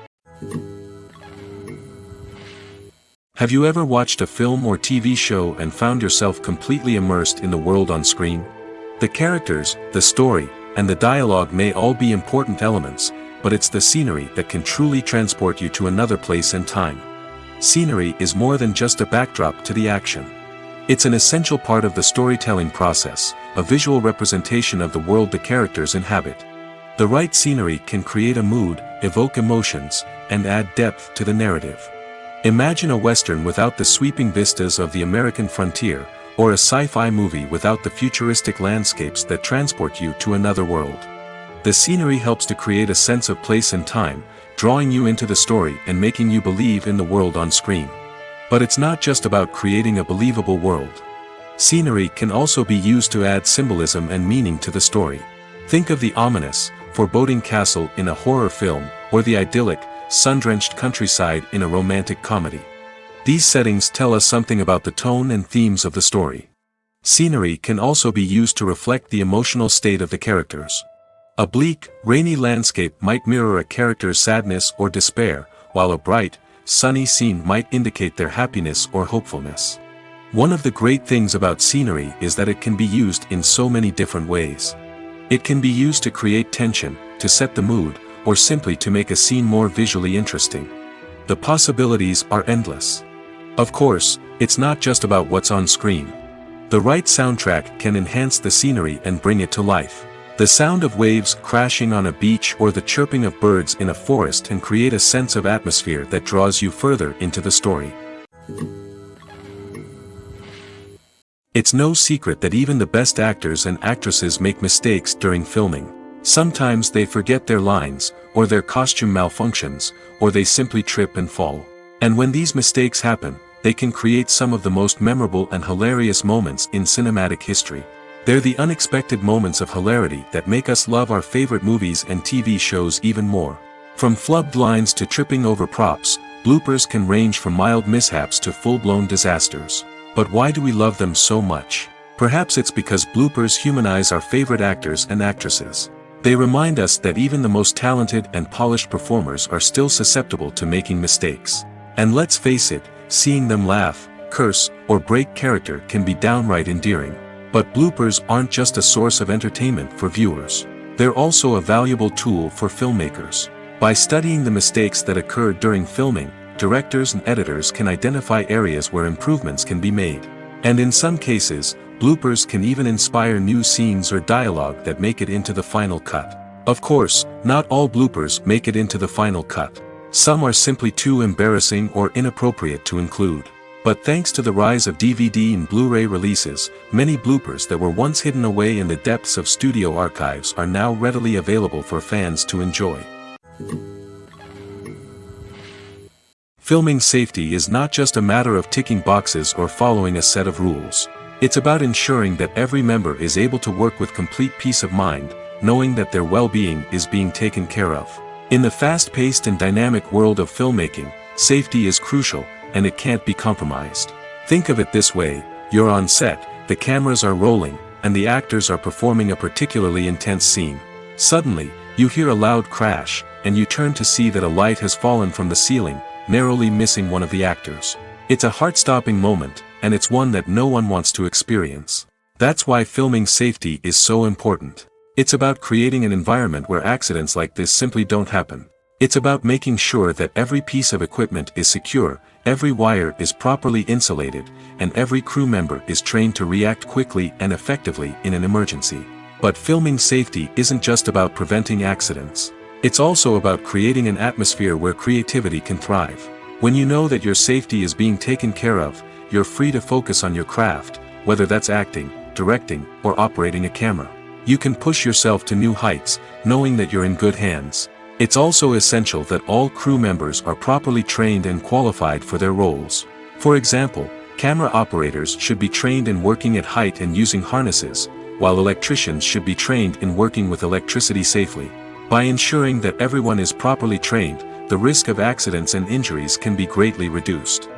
Have you ever watched a film or TV show and found yourself completely immersed in the world on screen? The characters, the story, and the dialogue may all be important elements, but it's the scenery that can truly transport you to another place and time. Scenery is more than just a backdrop to the action. It's an essential part of the storytelling process, a visual representation of the world the characters inhabit. The right scenery can create a mood, evoke emotions, and add depth to the narrative. Imagine a Western without the sweeping vistas of the American frontier, or a sci-fi movie without the futuristic landscapes that transport you to another world. The scenery helps to create a sense of place and time, drawing you into the story and making you believe in the world on screen. But it's not just about creating a believable world. Scenery can also be used to add symbolism and meaning to the story. Think of the ominous, foreboding castle in a horror film, or the idyllic, sun-drenched countryside in a romantic comedy. These settings tell us something about the tone and themes of the story. Scenery can also be used to reflect the emotional state of the characters. A bleak, rainy landscape might mirror a character's sadness or despair, while a bright, sunny scene might indicate their happiness or hopefulness. One of the great things about scenery is that it can be used in so many different ways. It can be used to create tension, to set the mood, or simply to make a scene more visually interesting. The possibilities are endless. Of course, it's not just about what's on screen. The right soundtrack can enhance the scenery and bring it to life. The sound of waves crashing on a beach or the chirping of birds in a forest can create a sense of atmosphere that draws you further into the story. It's no secret that even the best actors and actresses make mistakes during filming. Sometimes they forget their lines, or their costume malfunctions, or they simply trip and fall. And when these mistakes happen, they can create some of the most memorable and hilarious moments in cinematic history. They're the unexpected moments of hilarity that make us love our favorite movies and TV shows even more. From flubbed lines to tripping over props, bloopers can range from mild mishaps to full-blown disasters. But why do we love them so much? Perhaps it's because bloopers humanize our favorite actors and actresses. They remind us that even the most talented and polished performers are still susceptible to making mistakes. And let's face it, seeing them laugh, curse, or break character can be downright endearing. But bloopers aren't just a source of entertainment for viewers. They're also a valuable tool for filmmakers. By studying the mistakes that occurred during filming, directors and editors can identify areas where improvements can be made. And in some cases, bloopers can even inspire new scenes or dialogue that make it into the final cut. Of course, not all bloopers make it into the final cut. Some are simply too embarrassing or inappropriate to include. But thanks to the rise of DVD and Blu-ray releases, many bloopers that were once hidden away in the depths of studio archives are now readily available for fans to enjoy. Filming safety is not just a matter of ticking boxes or following a set of rules. It's about ensuring that every member is able to work with complete peace of mind, knowing that their well-being is being taken care of. In the fast-paced and dynamic world of filmmaking, safety is crucial, and it can't be compromised. Think of it this way: you're on set, the cameras are rolling, and the actors are performing a particularly intense scene. Suddenly, you hear a loud crash, and you turn to see that a light has fallen from the ceiling, narrowly missing one of the actors. It's a heart-stopping moment, and it's one that no one wants to experience. That's why filming safety is so important. It's about creating an environment where accidents like this simply don't happen. It's about making sure that every piece of equipment is secure, every wire is properly insulated, and every crew member is trained to react quickly and effectively in an emergency. But filming safety isn't just about preventing accidents. It's also about creating an atmosphere where creativity can thrive. When you know that your safety is being taken care of, you're free to focus on your craft, whether that's acting, directing, or operating a camera. You can push yourself to new heights, knowing that you're in good hands. It's also essential that all crew members are properly trained and qualified for their roles. For example, camera operators should be trained in working at height and using harnesses, while electricians should be trained in working with electricity safely. By ensuring that everyone is properly trained, the risk of accidents and injuries can be greatly reduced.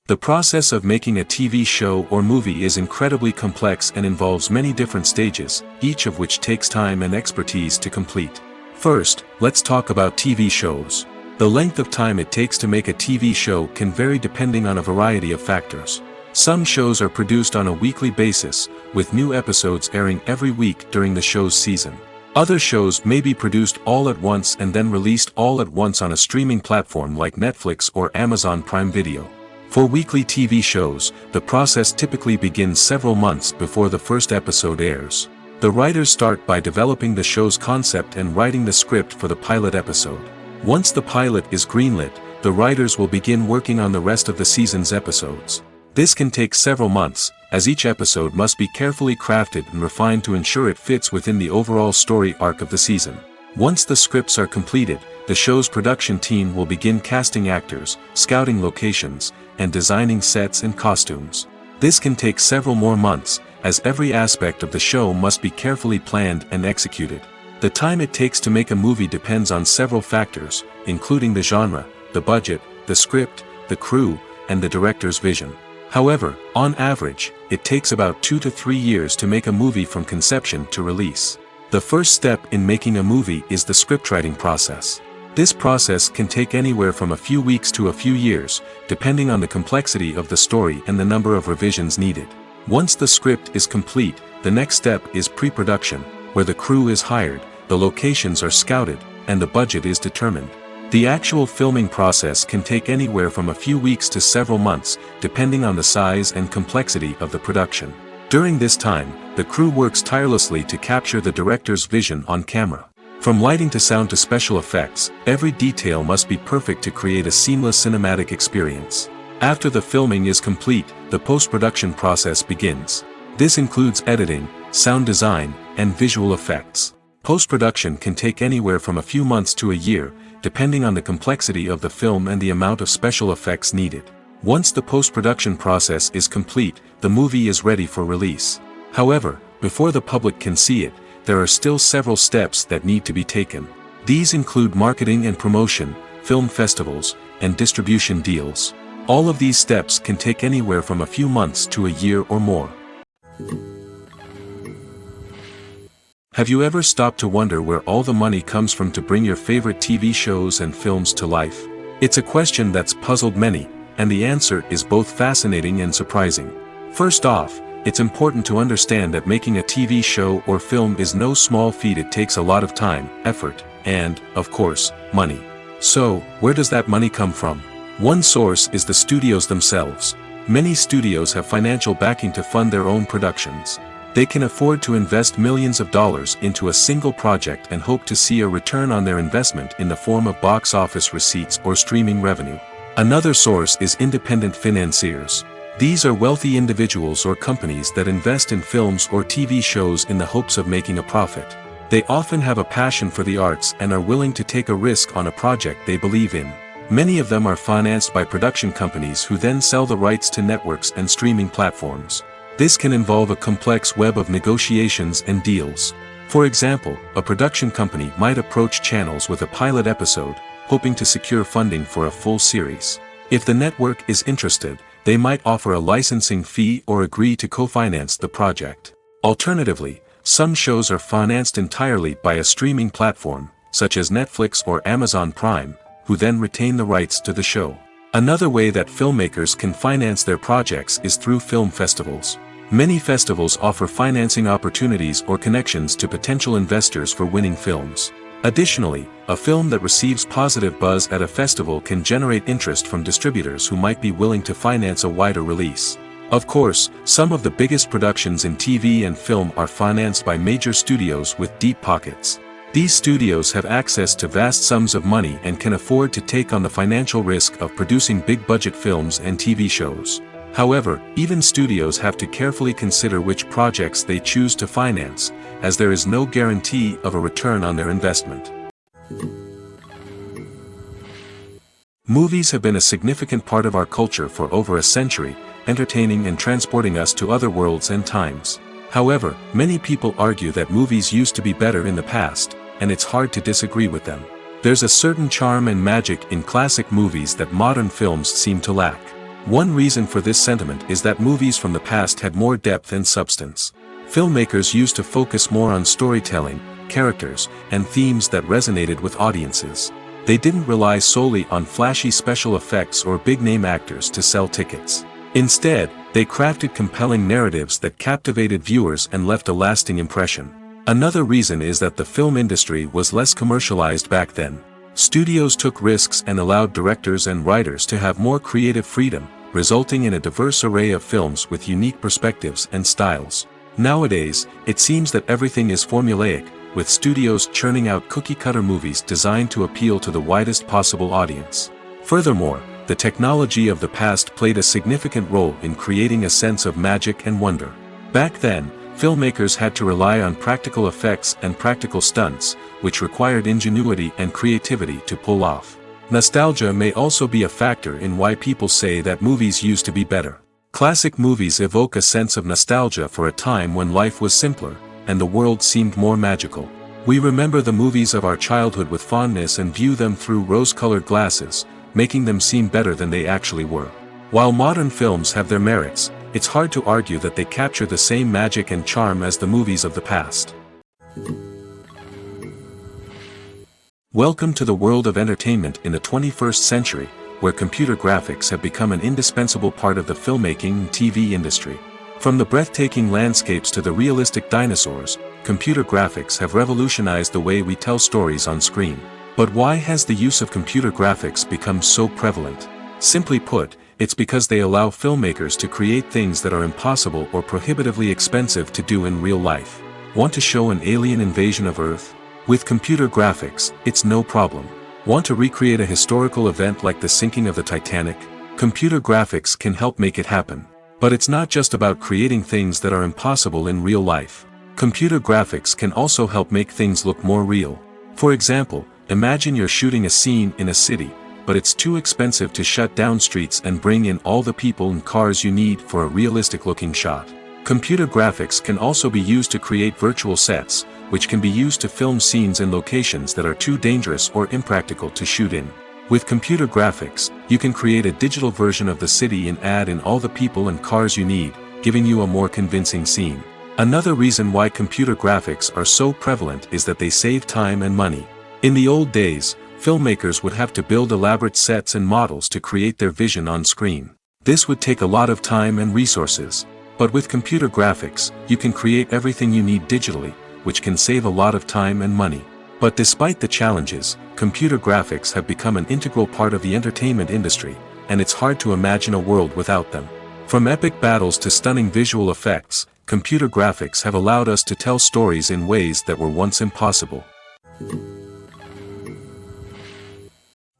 The process of making a TV show or movie is incredibly complex and involves many different stages, each of which takes time and expertise to complete. First, let's talk about TV shows. The length of time it takes to make a TV show can vary depending on a variety of factors. Some shows are produced on a weekly basis, with new episodes airing every week during the show's season. Other shows may be produced all at once and then released all at once on a streaming platform like Netflix or Amazon Prime Video. For weekly TV shows, the process typically begins several months before the first episode airs. The writers start by developing the show's concept and writing the script for the pilot episode. Once the pilot is greenlit, the writers will begin working on the rest of the season's episodes. This can take several months, as each episode must be carefully crafted and refined to ensure it fits within the overall story arc of the season. Once the scripts are completed, the show's production team will begin casting actors, scouting locations, and designing sets and costumes. This can take several more months, as every aspect of the show must be carefully planned and executed. The time it takes to make a movie depends on several factors, including the genre, the budget, the script, the crew, and the director's vision. However, on average, it takes about 2 to 3 years to make a movie from conception to release. The first step in making a movie is the scriptwriting process. This process can take anywhere from a few weeks to a few years, depending on the complexity of the story and the number of revisions needed. Once the script is complete, the next step is pre-production, where the crew is hired, the locations are scouted, and the budget is determined. The actual filming process can take anywhere from a few weeks to several months, depending on the size and complexity of the production. During this time, the crew works tirelessly to capture the director's vision on camera. From lighting to sound to special effects, every detail must be perfect to create a seamless cinematic experience. After the filming is complete, the post-production process begins. This includes editing, sound design, and visual effects. Post-production can take anywhere from a few months to a year, depending on the complexity of the film and the amount of special effects needed. Once the post-production process is complete, the movie is ready for release. However, before the public can see it, there are still several steps that need to be taken. These include marketing and promotion, film festivals, and distribution deals. All of these steps can take anywhere from a few months to a year or more. Have you ever stopped to wonder where all the money comes from to bring your favorite TV shows and films to life? It's a question that's puzzled many, and the answer is both fascinating and surprising. First off, it's important to understand that making a TV show or film is no small feat. It takes a lot of time, effort, and, of course, money. So, where does that money come from? One source is the studios themselves. Many studios have financial backing to fund their own productions. They can afford to invest millions of dollars into a single project and hope to see a return on their investment in the form of box office receipts or streaming revenue. Another source is independent financiers. These are wealthy individuals or companies that invest in films or TV shows in the hopes of making a profit. They often have a passion for the arts and are willing to take a risk on a project they believe in. Many of them are financed by production companies who then sell the rights to networks and streaming platforms. This can involve a complex web of negotiations and deals. For example, a production company might approach channels with a pilot episode, hoping to secure funding for a full series. If the network is interested, they might offer a licensing fee or agree to co-finance the project. Alternatively, some shows are financed entirely by a streaming platform, such as Netflix or Amazon Prime, who then retain the rights to the show. Another way that filmmakers can finance their projects is through film festivals. Many festivals offer financing opportunities or connections to potential investors for winning films. Additionally, a film that receives positive buzz at a festival can generate interest from distributors who might be willing to finance a wider release. Of course, some of the biggest productions in TV and film are financed by major studios with deep pockets. These studios have access to vast sums of money and can afford to take on the financial risk of producing big-budget films and TV shows. However, even studios have to carefully consider which projects they choose to finance, as there is no guarantee of a return on their investment. Movies have been a significant part of our culture for over a century, entertaining and transporting us to other worlds and times. However, many people argue that movies used to be better in the past, and it's hard to disagree with them. There's a certain charm and magic in classic movies that modern films seem to lack. One reason for this sentiment is that movies from the past had more depth and substance. Filmmakers used to focus more on storytelling, characters, and themes that resonated with audiences. They didn't rely solely on flashy special effects or big-name actors to sell tickets. Instead, they crafted compelling narratives that captivated viewers and left a lasting impression. Another reason is that the film industry was less commercialized back then. Studios took risks and allowed directors and writers to have more creative freedom, resulting in a diverse array of films with unique perspectives and styles. Nowadays, it seems that everything is formulaic, with studios churning out cookie-cutter movies designed to appeal to the widest possible audience. Furthermore, the technology of the past played a significant role in creating a sense of magic and wonder. Back then, filmmakers had to rely on practical effects and practical stunts, which required ingenuity and creativity to pull off. Nostalgia may also be a factor in why people say that movies used to be better. Classic movies evoke a sense of nostalgia for a time when life was simpler, and the world seemed more magical. We remember the movies of our childhood with fondness and view them through rose-colored glasses, making them seem better than they actually were. While modern films have their merits, it's hard to argue that they capture the same magic and charm as the movies of the past. Welcome to the world of entertainment in the 21st century, where computer graphics have become an indispensable part of the filmmaking and TV industry. From the breathtaking landscapes to the realistic dinosaurs, computer graphics have revolutionized the way we tell stories on screen. But why has the use of computer graphics become so prevalent? Simply put, it's because they allow filmmakers to create things that are impossible or prohibitively expensive to do in real life. Want to show an alien invasion of Earth? With computer graphics, it's no problem. Want to recreate a historical event like the sinking of the Titanic? Computer graphics can help make it happen. But it's not just about creating things that are impossible in real life. Computer graphics can also help make things look more real. For example, imagine you're shooting a scene in a city, but it's too expensive to shut down streets and bring in all the people and cars you need for a realistic-looking shot. Computer graphics can also be used to create virtual sets, which can be used to film scenes in locations that are too dangerous or impractical to shoot in. With computer graphics, you can create a digital version of the city and add in all the people and cars you need, giving you a more convincing scene. Another reason why computer graphics are so prevalent is that they save time and money. In the old days, filmmakers would have to build elaborate sets and models to create their vision on screen. This would take a lot of time and resources. But with computer graphics, you can create everything you need digitally, which can save a lot of time and money. But despite the challenges, computer graphics have become an integral part of the entertainment industry, and it's hard to imagine a world without them. From epic battles to stunning visual effects, computer graphics have allowed us to tell stories in ways that were once impossible.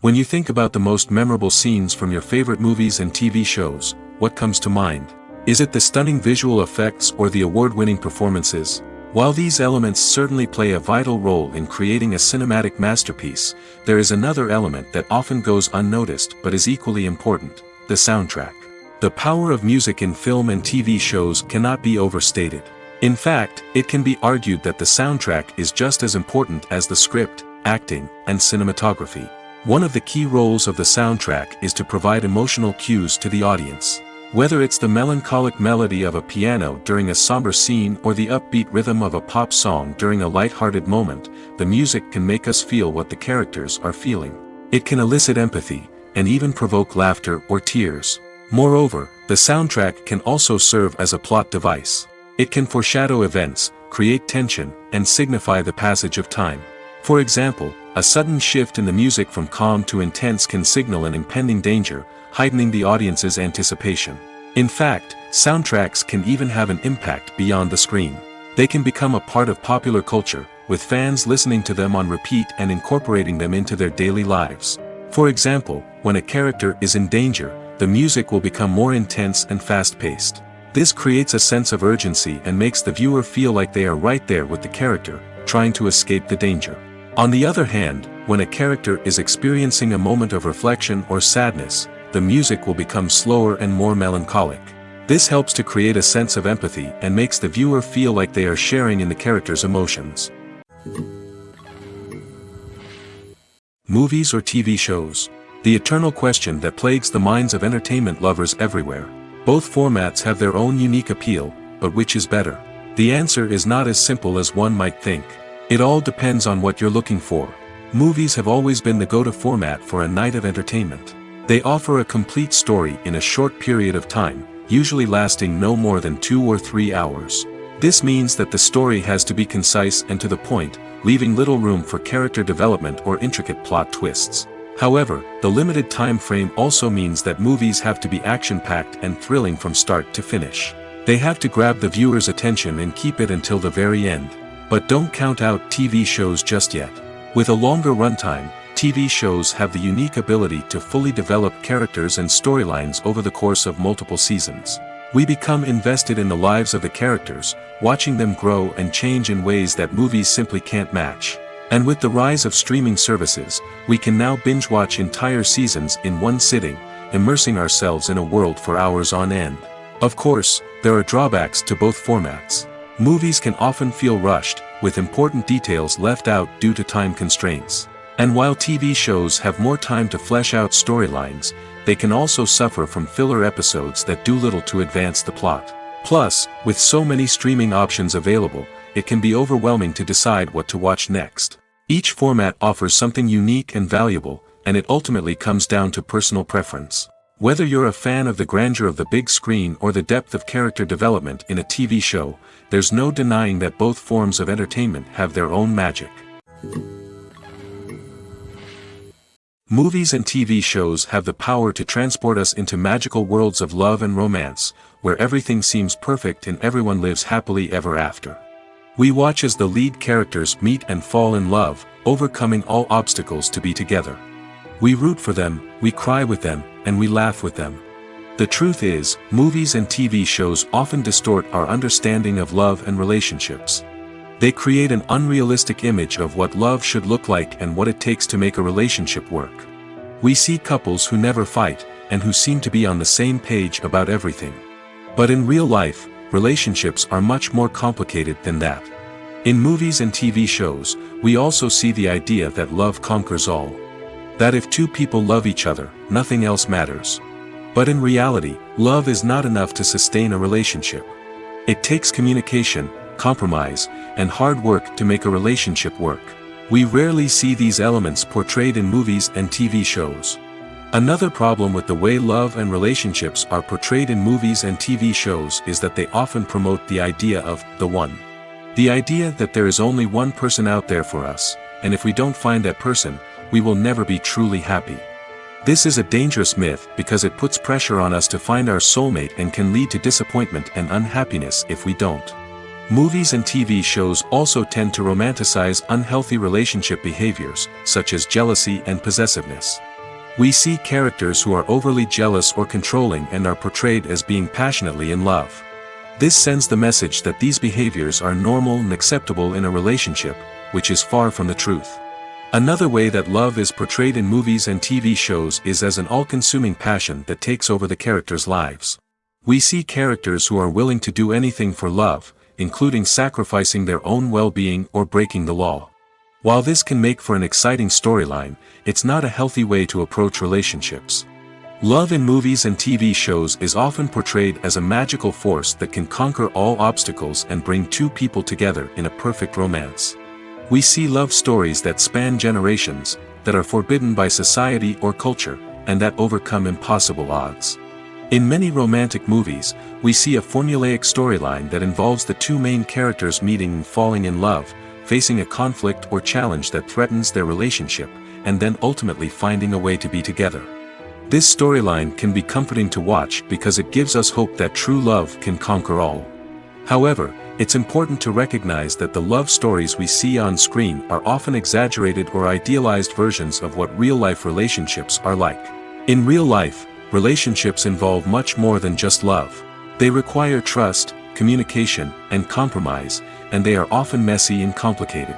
When you think about the most memorable scenes from your favorite movies and TV shows, what comes to mind? Is it the stunning visual effects or the award-winning performances? While these elements certainly play a vital role in creating a cinematic masterpiece, there is another element that often goes unnoticed but is equally important: the soundtrack. The power of music in film and TV shows cannot be overstated. In fact, it can be argued that the soundtrack is just as important as the script, acting, and cinematography. One of the key roles of the soundtrack is to provide emotional cues to the audience. Whether it's the melancholic melody of a piano during a somber scene or the upbeat rhythm of a pop song during a light-hearted moment, the music can make us feel what the characters are feeling. It can elicit empathy, and even provoke laughter or tears. Moreover, the soundtrack can also serve as a plot device. It can foreshadow events, create tension, and signify the passage of time. For example, a sudden shift in the music from calm to intense can signal an impending danger, heightening the audience's anticipation. In fact, soundtracks can even have an impact beyond the screen. They can become a part of popular culture, with fans listening to them on repeat and incorporating them into their daily lives. For example, when a character is in danger, the music will become more intense and fast-paced. This creates a sense of urgency and makes the viewer feel like they are right there with the character, trying to escape the danger. On the other hand, when a character is experiencing a moment of reflection or sadness, the music will become slower and more melancholic. This helps to create a sense of empathy and makes the viewer feel like they are sharing in the character's emotions. Movies or TV shows? The eternal question that plagues the minds of entertainment lovers everywhere. Both formats have their own unique appeal, but which is better? The answer is not as simple as one might think. It all depends on what you're looking for. Movies have always been the go-to format for a night of entertainment. They offer a complete story in a short period of time, usually lasting no more than 2 or 3 hours. This means that the story has to be concise and to the point, leaving little room for character development or intricate plot twists. However, the limited time frame also means that movies have to be action-packed and thrilling from start to finish. They have to grab the viewer's attention and keep it until the very end. But don't count out TV shows just yet. With a longer runtime, TV shows have the unique ability to fully develop characters and storylines over the course of multiple seasons. We become invested in the lives of the characters, watching them grow and change in ways that movies simply can't match. And with the rise of streaming services, we can now binge-watch entire seasons in one sitting, immersing ourselves in a world for hours on end. Of course, there are drawbacks to both formats. Movies can often feel rushed, with important details left out due to time constraints. And while TV shows have more time to flesh out storylines, they can also suffer from filler episodes that do little to advance the plot. Plus, with so many streaming options available, it can be overwhelming to decide what to watch next. Each format offers something unique and valuable, and it ultimately comes down to personal preference. Whether you're a fan of the grandeur of the big screen or the depth of character development in a TV show, there's no denying that both forms of entertainment have their own magic. Movies and TV shows have the power to transport us into magical worlds of love and romance, where everything seems perfect and everyone lives happily ever after. We watch as the lead characters meet and fall in love, overcoming all obstacles to be together. We root for them, we cry with them, and we laugh with them. The truth is, movies and TV shows often distort our understanding of love and relationships. They create an unrealistic image of what love should look like and what it takes to make a relationship work. We see couples who never fight, and who seem to be on the same page about everything. But in real life, relationships are much more complicated than that. In movies and TV shows, we also see the idea that love conquers all. That if two people love each other, nothing else matters. But in reality, love is not enough to sustain a relationship. It takes communication, compromise, and hard work to make a relationship work. We rarely see these elements portrayed in movies and TV shows. Another problem with the way love and relationships are portrayed in movies and TV shows is that they often promote the idea of the one. The idea that there is only one person out there for us, and if we don't find that person, we will never be truly happy. This is a dangerous myth because it puts pressure on us to find our soulmate and can lead to disappointment and unhappiness if we don't. Movies and TV shows also tend to romanticize unhealthy relationship behaviors, such as jealousy and possessiveness. We see characters who are overly jealous or controlling and are portrayed as being passionately in love. This sends the message that these behaviors are normal and acceptable in a relationship, which is far from the truth. Another way that love is portrayed in movies and TV shows is as an all-consuming passion that takes over the characters' lives. We see characters who are willing to do anything for love, including sacrificing their own well-being or breaking the law. While this can make for an exciting storyline, it's not a healthy way to approach relationships. Love in movies and TV shows is often portrayed as a magical force that can conquer all obstacles and bring two people together in a perfect romance. We see love stories that span generations, that are forbidden by society or culture, and that overcome impossible odds. In many romantic movies, we see a formulaic storyline that involves the two main characters meeting and falling in love, facing a conflict or challenge that threatens their relationship, and then ultimately finding a way to be together. This storyline can be comforting to watch because it gives us hope that true love can conquer all. However, it's important to recognize that the love stories we see on screen are often exaggerated or idealized versions of what real-life relationships are like. In real life, relationships involve much more than just love. They require trust, communication, and compromise, and they are often messy and complicated.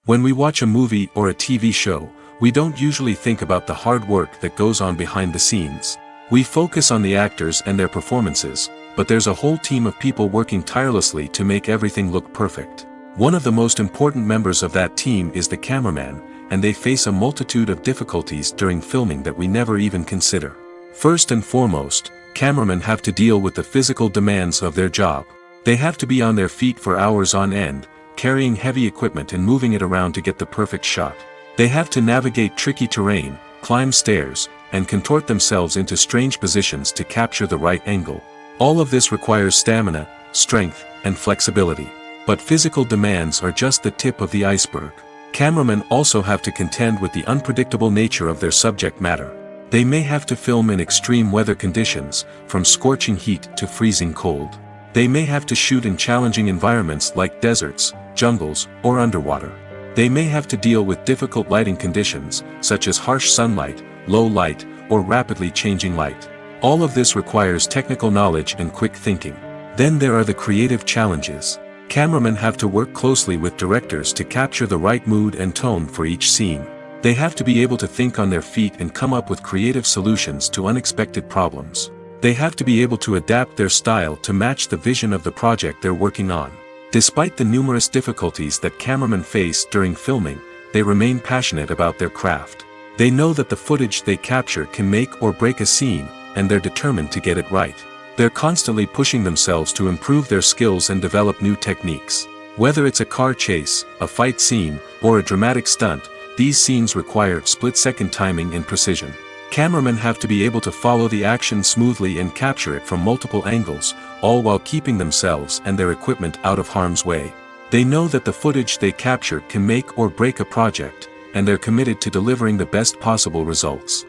When we watch a movie or a TV show, we don't usually think about the hard work that goes on behind the scenes. We focus on the actors and their performances, but there's a whole team of people working tirelessly to make everything look perfect. One of the most important members of that team is the cameraman, and they face a multitude of difficulties during filming that we never even consider. First and foremost, cameramen have to deal with the physical demands of their job. They have to be on their feet for hours on end, carrying heavy equipment and moving it around to get the perfect shot. They have to navigate tricky terrain, climb stairs, and contort themselves into strange positions to capture the right angle. All of this requires stamina, strength, and flexibility. But physical demands are just the tip of the iceberg. Cameramen also have to contend with the unpredictable nature of their subject matter. They may have to film in extreme weather conditions, from scorching heat to freezing cold. They may have to shoot in challenging environments like deserts, jungles, or underwater. They may have to deal with difficult lighting conditions, such as harsh sunlight, low light, or rapidly changing light. All of this requires technical knowledge and quick thinking. Then there are the creative challenges. Cameramen have to work closely with directors to capture the right mood and tone for each scene. They have to be able to think on their feet and come up with creative solutions to unexpected problems. They have to be able to adapt their style to match the vision of the project they're working on. Despite the numerous difficulties that cameramen face during filming, they remain passionate about their craft. They know that the footage they capture can make or break a scene, and they're determined to get it right. They're constantly pushing themselves to improve their skills and develop new techniques. Whether it's a car chase, a fight scene, or a dramatic stunt, these scenes require split-second timing and precision. Cameramen have to be able to follow the action smoothly and capture it from multiple angles, all while keeping themselves and their equipment out of harm's way. They know that the footage they capture can make or break a project, and they're committed to delivering the best possible results.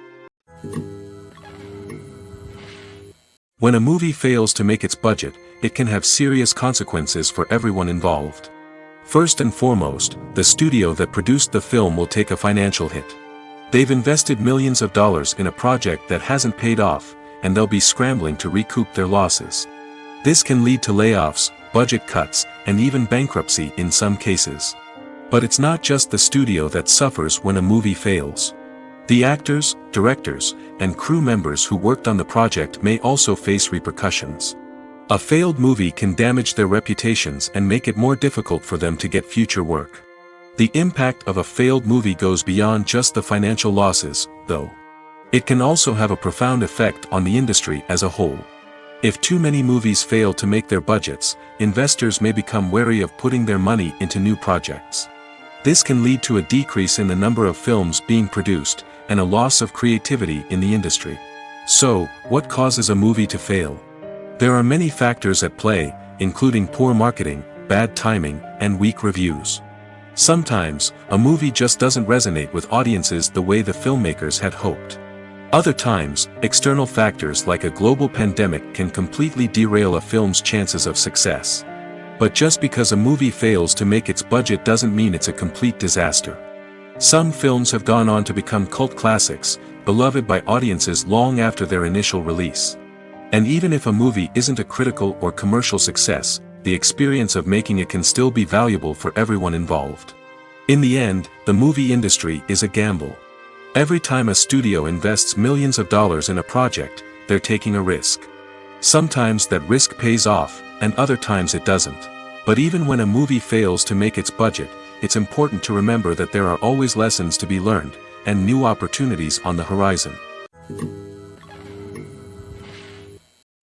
When a movie fails to make its budget, it can have serious consequences for everyone involved. First and foremost, the studio that produced the film will take a financial hit. They've invested millions of dollars in a project that hasn't paid off, and they'll be scrambling to recoup their losses. This can lead to layoffs, budget cuts, and even bankruptcy in some cases. But it's not just the studio that suffers when a movie fails. The actors, directors, and crew members who worked on the project may also face repercussions. A failed movie can damage their reputations and make it more difficult for them to get future work. The impact of a failed movie goes beyond just the financial losses, though. It can also have a profound effect on the industry as a whole. If too many movies fail to make their budgets, investors may become wary of putting their money into new projects. This can lead to a decrease in the number of films being produced, and a loss of creativity in the industry. So, what causes a movie to fail? There are many factors at play, including poor marketing, bad timing, and weak reviews. Sometimes, a movie just doesn't resonate with audiences the way the filmmakers had hoped. Other times, external factors like a global pandemic can completely derail a film's chances of success. But just because a movie fails to make its budget doesn't mean it's a complete disaster. Some films have gone on to become cult classics, beloved by audiences long after their initial release. And even if a movie isn't a critical or commercial success, the experience of making it can still be valuable for everyone involved. In the end, the movie industry is a gamble. Every time a studio invests millions of dollars in a project, they're taking a risk. Sometimes that risk pays off, and other times it doesn't. But even when a movie fails to make its budget, it's important to remember that there are always lessons to be learned, and new opportunities on the horizon.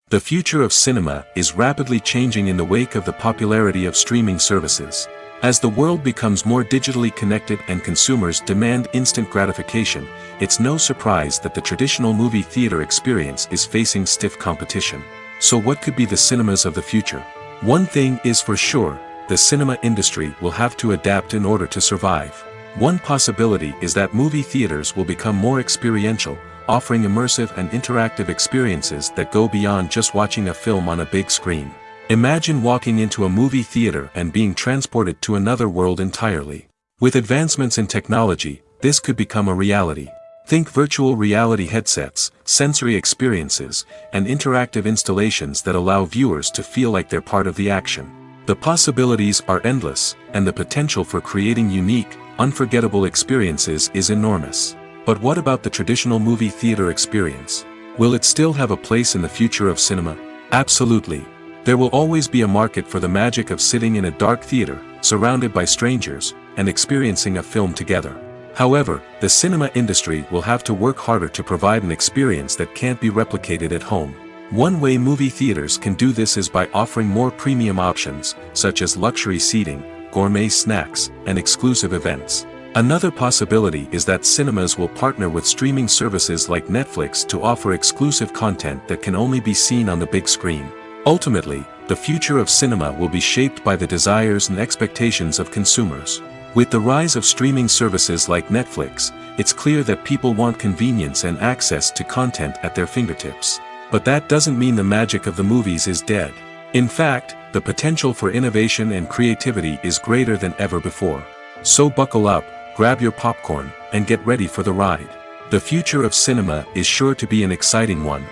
The future of cinema is rapidly changing in the wake of the popularity of streaming services. As the world becomes more digitally connected and consumers demand instant gratification, it's no surprise that the traditional movie theater experience is facing stiff competition. So what could be the cinemas of the future? One thing is for sure, the cinema industry will have to adapt in order to survive. One possibility is that movie theaters will become more experiential, offering immersive and interactive experiences that go beyond just watching a film on a big screen. Imagine walking into a movie theater and being transported to another world entirely. With advancements in technology, this could become a reality. Think virtual reality headsets, sensory experiences, and interactive installations that allow viewers to feel like they're part of the action. The possibilities are endless, and the potential for creating unique, unforgettable experiences is enormous. But what about the traditional movie theater experience? Will it still have a place in the future of cinema? Absolutely. There will always be a market for the magic of sitting in a dark theater, surrounded by strangers, and experiencing a film together. However, the cinema industry will have to work harder to provide an experience that can't be replicated at home. One way movie theaters can do this is by offering more premium options, such as luxury seating, gourmet snacks, and exclusive events. Another possibility is that cinemas will partner with streaming services like Netflix to offer exclusive content that can only be seen on the big screen. Ultimately, the future of cinema will be shaped by the desires and expectations of consumers. With the rise of streaming services like Netflix, it's clear that people want convenience and access to content at their fingertips. But that doesn't mean the magic of the movies is dead. In fact, the potential for innovation and creativity is greater than ever before. So buckle up, grab your popcorn, and get ready for the ride. The future of cinema is sure to be an exciting one.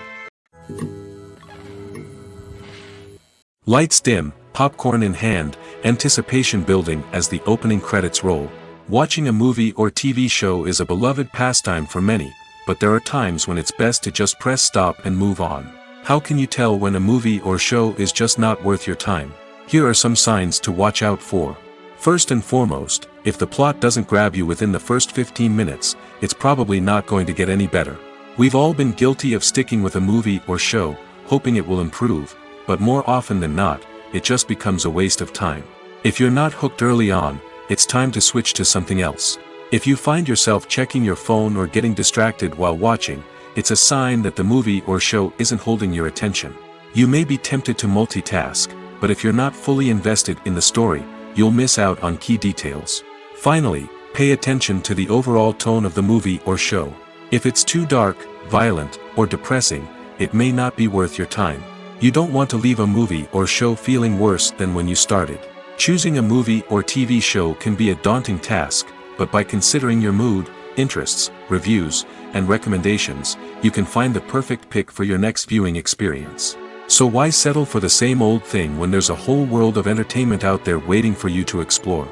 Lights dim, popcorn in hand, anticipation building as the opening credits roll. Watching a movie or TV show is a beloved pastime for many, but there are times when it's best to just press stop and move on. How can you tell when a movie or show is just not worth your time? Here are some signs to watch out for. First and foremost, if the plot doesn't grab you within the first 15 minutes, it's probably not going to get any better. We've all been guilty of sticking with a movie or show, hoping it will improve, but more often than not, it just becomes a waste of time. If you're not hooked early on, it's time to switch to something else. If you find yourself checking your phone or getting distracted while watching, it's a sign that the movie or show isn't holding your attention. You may be tempted to multitask, but if you're not fully invested in the story, you'll miss out on key details. Finally, pay attention to the overall tone of the movie or show. If it's too dark, violent, or depressing, it may not be worth your time. You don't want to leave a movie or show feeling worse than when you started. Choosing a movie or TV show can be a daunting task, but by considering your mood, interests, reviews, and recommendations, you can find the perfect pick for your next viewing experience. So why settle for the same old thing when there's a whole world of entertainment out there waiting for you to explore?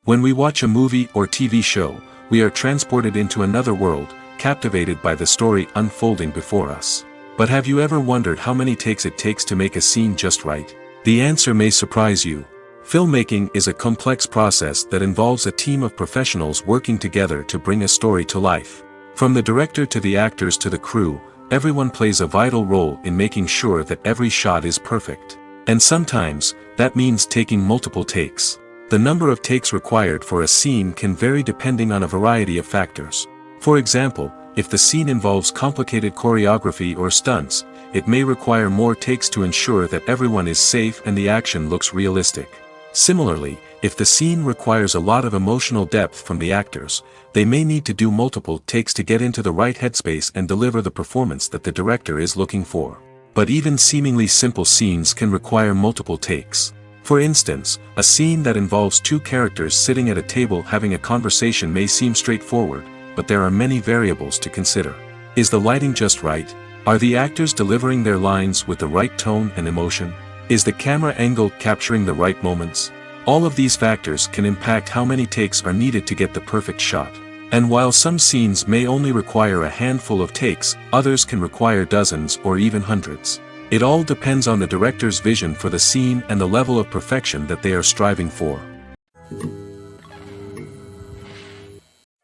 When we watch a movie or TV show, we are transported into another world, captivated by the story unfolding before us. But have you ever wondered how many takes it takes to make a scene just right? The answer may surprise you. Filmmaking is a complex process that involves a team of professionals working together to bring a story to life. From the director to the actors to the crew, everyone plays a vital role in making sure that every shot is perfect. And sometimes, that means taking multiple takes. The number of takes required for a scene can vary depending on a variety of factors. For example, if the scene involves complicated choreography or stunts, it may require more takes to ensure that everyone is safe and the action looks realistic. Similarly, if the scene requires a lot of emotional depth from the actors, they may need to do multiple takes to get into the right headspace and deliver the performance that the director is looking for. But even seemingly simple scenes can require multiple takes. For instance, a scene that involves two characters sitting at a table having a conversation may seem straightforward, but there are many variables to consider. Is the lighting just right? Are the actors delivering their lines with the right tone and emotion? Is the camera angle capturing the right moments? All of these factors can impact how many takes are needed to get the perfect shot. And while some scenes may only require a handful of takes, others can require dozens or even hundreds. It all depends on the director's vision for the scene and the level of perfection that they are striving for.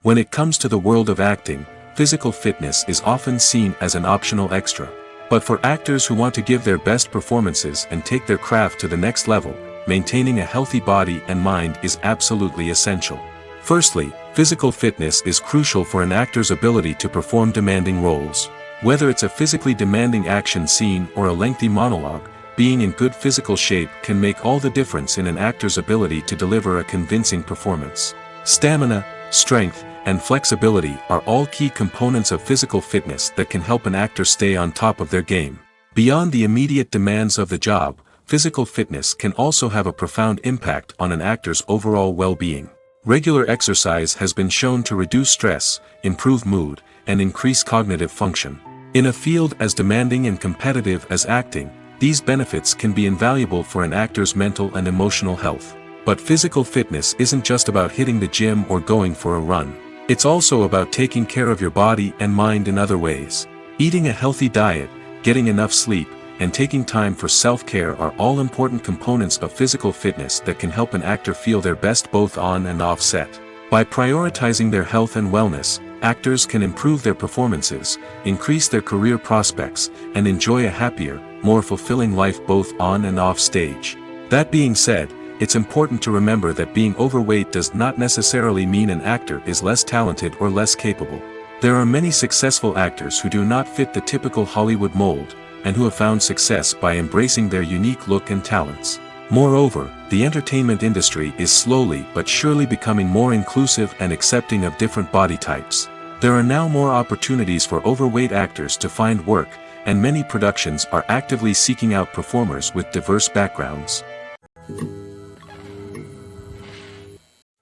When it comes to the world of acting, physical fitness is often seen as an optional extra. But for actors who want to give their best performances and take their craft to the next level, maintaining a healthy body and mind is absolutely essential. Firstly, physical fitness is crucial for an actor's ability to perform demanding roles. Whether it's a physically demanding action scene or a lengthy monologue, being in good physical shape can make all the difference in an actor's ability to deliver a convincing performance. Stamina, strength, and flexibility are all key components of physical fitness that can help an actor stay on top of their game. Beyond the immediate demands of the job, physical fitness can also have a profound impact on an actor's overall well-being. Regular exercise has been shown to reduce stress, improve mood, and increase cognitive function. In a field as demanding and competitive as acting, these benefits can be invaluable for an actor's mental and emotional health. But physical fitness isn't just about hitting the gym or going for a run. It's also about taking care of your body and mind in other ways. Eating a healthy diet, getting enough sleep, and taking time for self-care are all important components of physical fitness that can help an actor feel their best both on and off set. By prioritizing their health and wellness, actors can improve their performances, increase their career prospects, and enjoy a happier, more fulfilling life both on and off stage. That being said, it's important to remember that being overweight does not necessarily mean an actor is less talented or less capable. There are many successful actors who do not fit the typical Hollywood mold, and who have found success by embracing their unique look and talents. Moreover, the entertainment industry is slowly but surely becoming more inclusive and accepting of different body types. There are now more opportunities for overweight actors to find work, and many productions are actively seeking out performers with diverse backgrounds.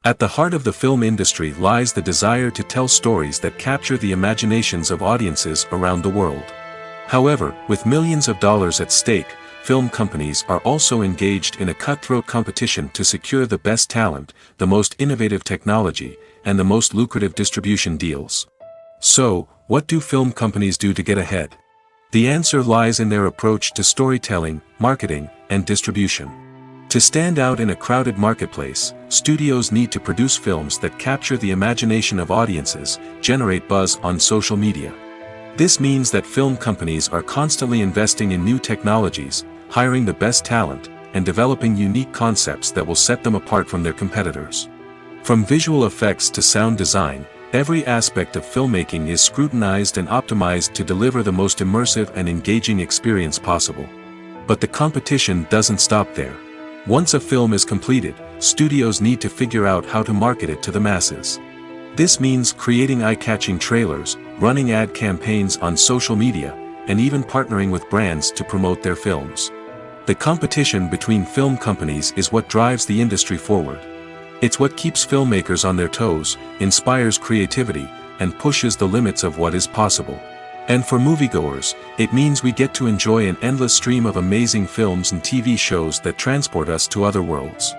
At the heart of the film industry lies the desire to tell stories that capture the imaginations of audiences around the world. However, with millions of dollars at stake, film companies are also engaged in a cutthroat competition to secure the best talent, the most innovative technology, and the most lucrative distribution deals. So, what do film companies do to get ahead? The answer lies in their approach to storytelling, marketing, and distribution. To stand out in a crowded marketplace, studios need to produce films that capture the imagination of audiences, generate buzz on social media. This means that film companies are constantly investing in new technologies, hiring the best talent, and developing unique concepts that will set them apart from their competitors. From visual effects to sound design, every aspect of filmmaking is scrutinized and optimized to deliver the most immersive and engaging experience possible. But the competition doesn't stop there. Once a film is completed, studios need to figure out how to market it to the masses. This means creating eye-catching trailers, running ad campaigns on social media, and even partnering with brands to promote their films. The competition between film companies is what drives the industry forward. It's what keeps filmmakers on their toes, inspires creativity, and pushes the limits of what is possible. And for moviegoers, it means we get to enjoy an endless stream of amazing films and TV shows that transport us to other worlds.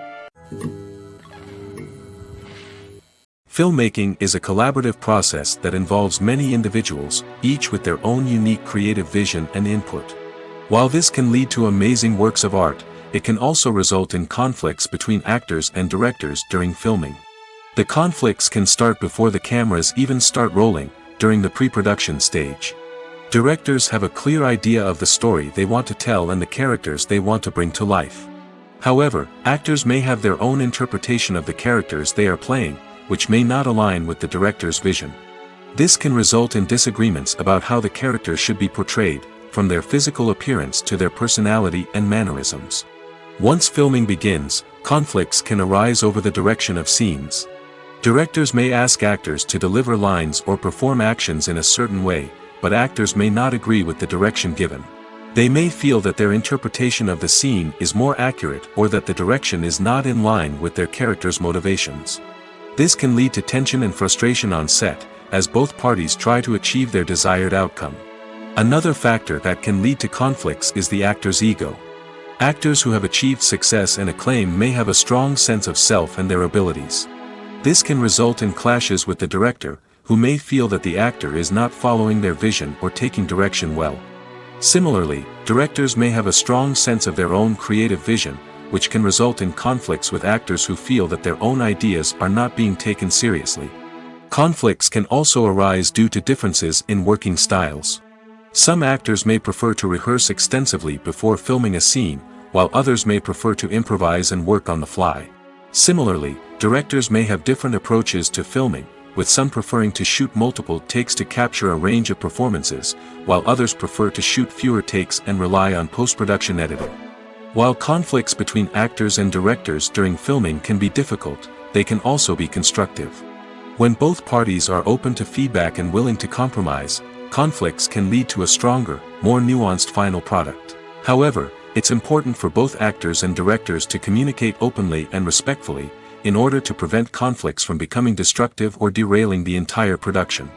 Filmmaking is a collaborative process that involves many individuals, each with their own unique creative vision and input. While this can lead to amazing works of art, it can also result in conflicts between actors and directors during filming. The conflicts can start before the cameras even start rolling, during the pre-production stage. Directors have a clear idea of the story they want to tell and the characters they want to bring to life. However, actors may have their own interpretation of the characters they are playing, which may not align with the director's vision. This can result in disagreements about how the characters should be portrayed, from their physical appearance to their personality and mannerisms. Once filming begins, conflicts can arise over the direction of scenes. Directors may ask actors to deliver lines or perform actions in a certain way, but actors may not agree with the direction given. They may feel that their interpretation of the scene is more accurate or that the direction is not in line with their character's motivations. This can lead to tension and frustration on set, as both parties try to achieve their desired outcome. Another factor that can lead to conflicts is the actor's ego. Actors who have achieved success and acclaim may have a strong sense of self and their abilities. This can result in clashes with the director, who may feel that the actor is not following their vision or taking direction well. Similarly, directors may have a strong sense of their own creative vision, which can result in conflicts with actors who feel that their own ideas are not being taken seriously. Conflicts can also arise due to differences in working styles. Some actors may prefer to rehearse extensively before filming a scene, while others may prefer to improvise and work on the fly. Similarly, directors may have different approaches to filming, with some preferring to shoot multiple takes to capture a range of performances, while others prefer to shoot fewer takes and rely on post-production editing. While conflicts between actors and directors during filming can be difficult, they can also be constructive. When both parties are open to feedback and willing to compromise, conflicts can lead to a stronger, more nuanced final product. However, it's important for both actors and directors to communicate openly and respectfully, in order to prevent conflicts from becoming destructive or derailing the entire production.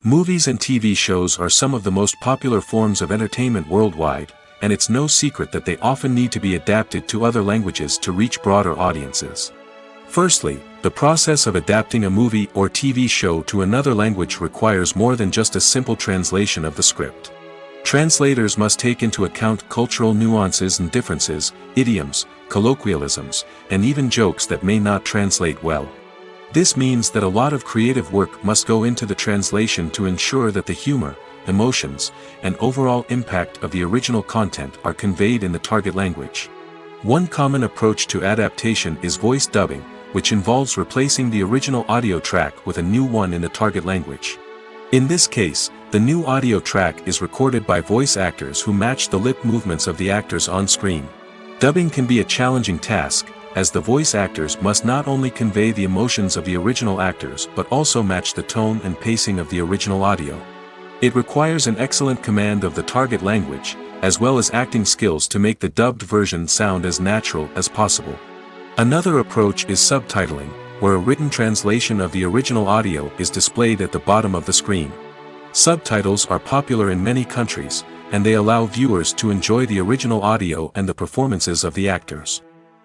Movies and TV shows are some of the most popular forms of entertainment worldwide, and it's no secret that they often need to be adapted to other languages to reach broader audiences. Firstly, the process of adapting a movie or TV show to another language requires more than just a simple translation of the script. Translators must take into account cultural nuances and differences, idioms, colloquialisms, and even jokes that may not translate well. This means that a lot of creative work must go into the translation to ensure that the humor, emotions, and overall impact of the original content are conveyed in the target language. One common approach to adaptation is voice dubbing, which involves replacing the original audio track with a new one in the target language. In this case, the new audio track is recorded by voice actors who match the lip movements of the actors on screen. Dubbing can be a challenging task, as the voice actors must not only convey the emotions of the original actors but also match the tone and pacing of the original audio. It requires an excellent command of the target language, as well as acting skills to make the dubbed version sound as natural as possible. Another approach is subtitling, where a written translation of the original audio is displayed at the bottom of the screen. Subtitles are popular in many countries, and they allow viewers to enjoy the original audio and the performances of the actors.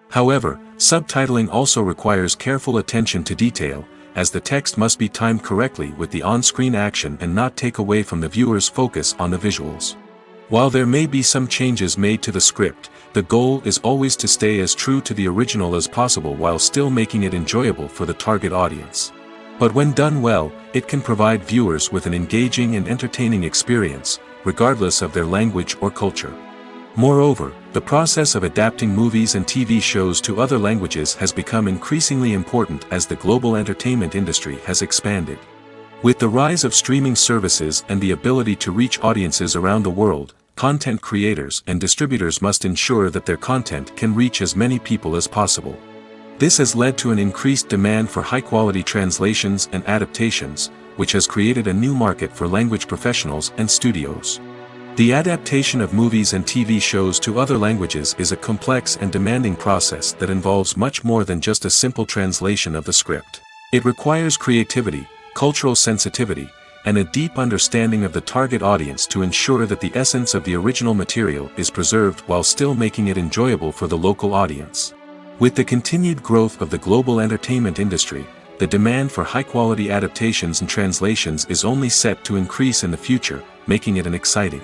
However, subtitling also requires careful attention to detail, as the text must be timed correctly with the on-screen action and not take away from the viewer's focus on the visuals. While there may be some changes made to the script, the goal is always to stay as true to the original as possible while still making it enjoyable for the target audience. But when done well, it can provide viewers with an engaging and entertaining experience, regardless of their language or culture. Moreover, the process of adapting movies and TV shows to other languages has become increasingly important as the global entertainment industry has expanded. With the rise of streaming services and the ability to reach audiences around the world, content creators and distributors must ensure that their content can reach as many people as possible. This has led to an increased demand for high-quality translations and adaptations, which has created a new market for language professionals and studios. The adaptation of movies and TV shows to other languages is a complex and demanding process that involves much more than just a simple translation of the script. It requires creativity, cultural sensitivity, and a deep understanding of the target audience to ensure that the essence of the original material is preserved while still making it enjoyable for the local audience. With the continued growth of the global entertainment industry, the demand for high-quality adaptations and translations is only set to increase in the future, making it an exciting.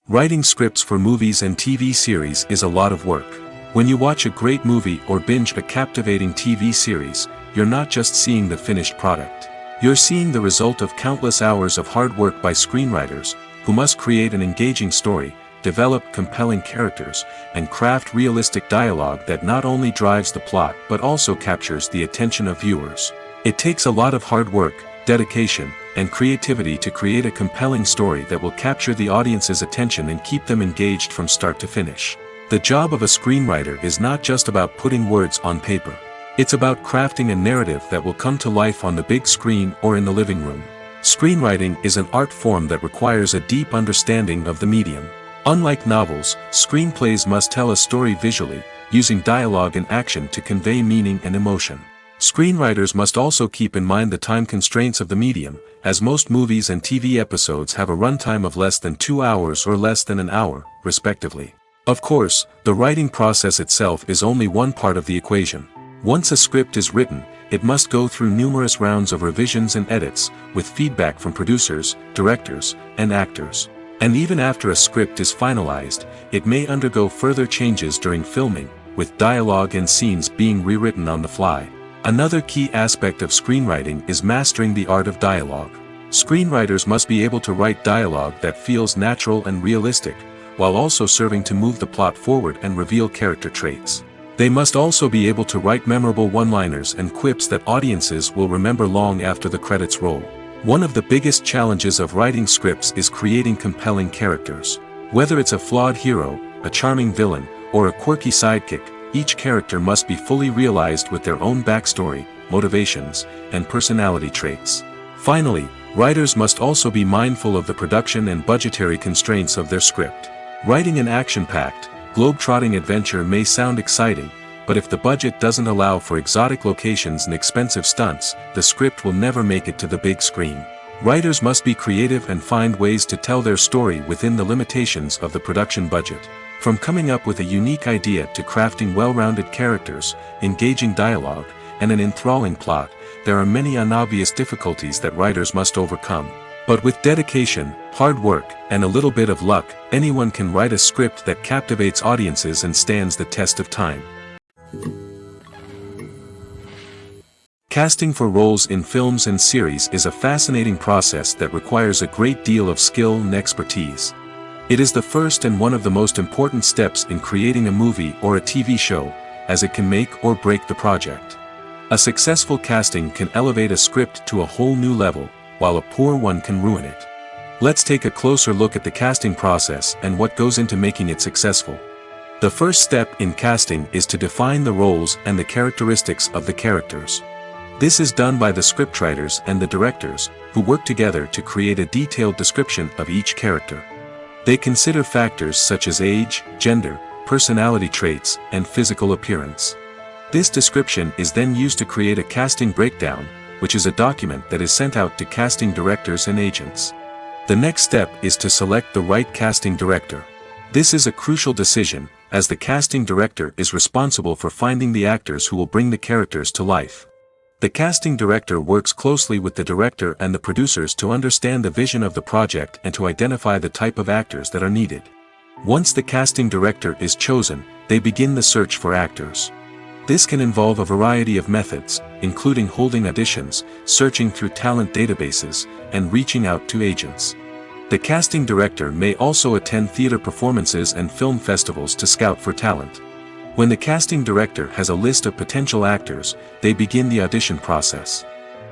Writing scripts for movies and TV series is a lot of work. When you watch a great movie or binge a captivating TV series, you're not just seeing the finished product. You're seeing the result of countless hours of hard work by screenwriters, who must create an engaging story, develop compelling characters, and craft realistic dialogue that not only drives the plot but also captures the attention of viewers. It takes a lot of hard work, dedication, and creativity to create a compelling story that will capture the audience's attention and keep them engaged from start to finish. The job of a screenwriter is not just about putting words on paper. It's about crafting a narrative that will come to life on the big screen or in the living room. Screenwriting is an art form that requires a deep understanding of the medium. Unlike novels, screenplays must tell a story visually, using dialogue and action to convey meaning and emotion. Screenwriters must also keep in mind the time constraints of the medium, as most movies and TV episodes have a runtime of less than 2 hours or less than an hour, respectively. Of course, the writing process itself is only one part of the equation. Once a script is written, it must go through numerous rounds of revisions and edits, with feedback from producers, directors, and actors. And even after a script is finalized, it may undergo further changes during filming, with dialogue and scenes being rewritten on the fly. Another key aspect of screenwriting is mastering the art of dialogue. Screenwriters must be able to write dialogue that feels natural and realistic, while also serving to move the plot forward and reveal character traits. They must also be able to write memorable one-liners and quips that audiences will remember long after the credits roll. One of the biggest challenges of writing scripts is creating compelling characters. Whether it's a flawed hero, a charming villain, or a quirky sidekick, each character must be fully realized with their own backstory, motivations, and personality traits. Finally, writers must also be mindful of the production and budgetary constraints of their script. Writing an action-packed, globe-trotting adventure may sound exciting, but if the budget doesn't allow for exotic locations and expensive stunts, the script will never make it to the big screen. Writers must be creative and find ways to tell their story within the limitations of the production budget. From coming up with a unique idea to crafting well-rounded characters, engaging dialogue, and an enthralling plot, there are many unobvious difficulties that writers must overcome. But with dedication, hard work, and a little bit of luck, anyone can write a script that captivates audiences and stands the test of time. Casting for roles in films and series is a fascinating process that requires a great deal of skill and expertise. It is the first and one of the most important steps in creating a movie or a TV show, as it can make or break the project. A successful casting can elevate a script to a whole new level, while a poor one can ruin it. Let's take a closer look at the casting process and what goes into making it successful. The first step in casting is to define the roles and the characteristics of the characters. This is done by the scriptwriters and the directors, who work together to create a detailed description of each character. They consider factors such as age, gender, personality traits, and physical appearance. This description is then used to create a casting breakdown, which is a document that is sent out to casting directors and agents. The next step is to select the right casting director. This is a crucial decision, as the casting director is responsible for finding the actors who will bring the characters to life. The casting director works closely with the director and the producers to understand the vision of the project and to identify the type of actors that are needed. Once the casting director is chosen, they begin the search for actors. This can involve a variety of methods, including holding auditions, searching through talent databases, and reaching out to agents. The casting director may also attend theater performances and film festivals to scout for talent. When the casting director has a list of potential actors, they begin the audition process.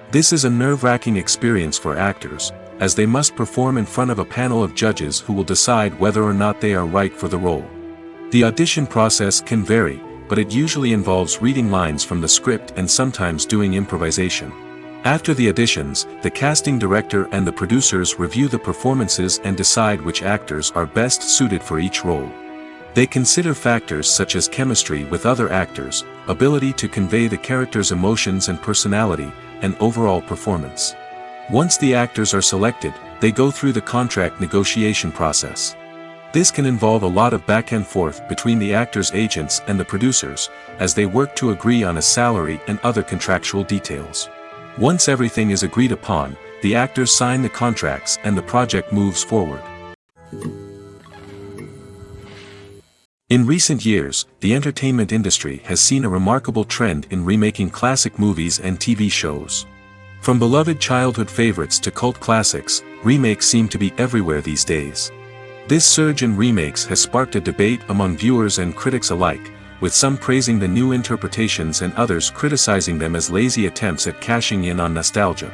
This is a nerve-wracking experience for actors, as they must perform in front of a panel of judges who will decide whether or not they are right for the role. The audition process can vary, but it usually involves reading lines from the script and sometimes doing improvisation. After the auditions, the casting director and the producers review the performances and decide which actors are best suited for each role. They consider factors such as chemistry with other actors, ability to convey the character's emotions and personality, and overall performance. Once the actors are selected, they go through the contract negotiation process. This can involve a lot of back and forth between the actors' agents and the producers, as they work to agree on a salary and other contractual details. Once everything is agreed upon, the actors sign the contracts and the project moves forward. In recent years, the entertainment industry has seen a remarkable trend in remaking classic movies and TV shows. From beloved childhood favorites to cult classics, remakes seem to be everywhere these days. This surge in remakes has sparked a debate among viewers and critics alike, with some praising the new interpretations and others criticizing them as lazy attempts at cashing in on nostalgia.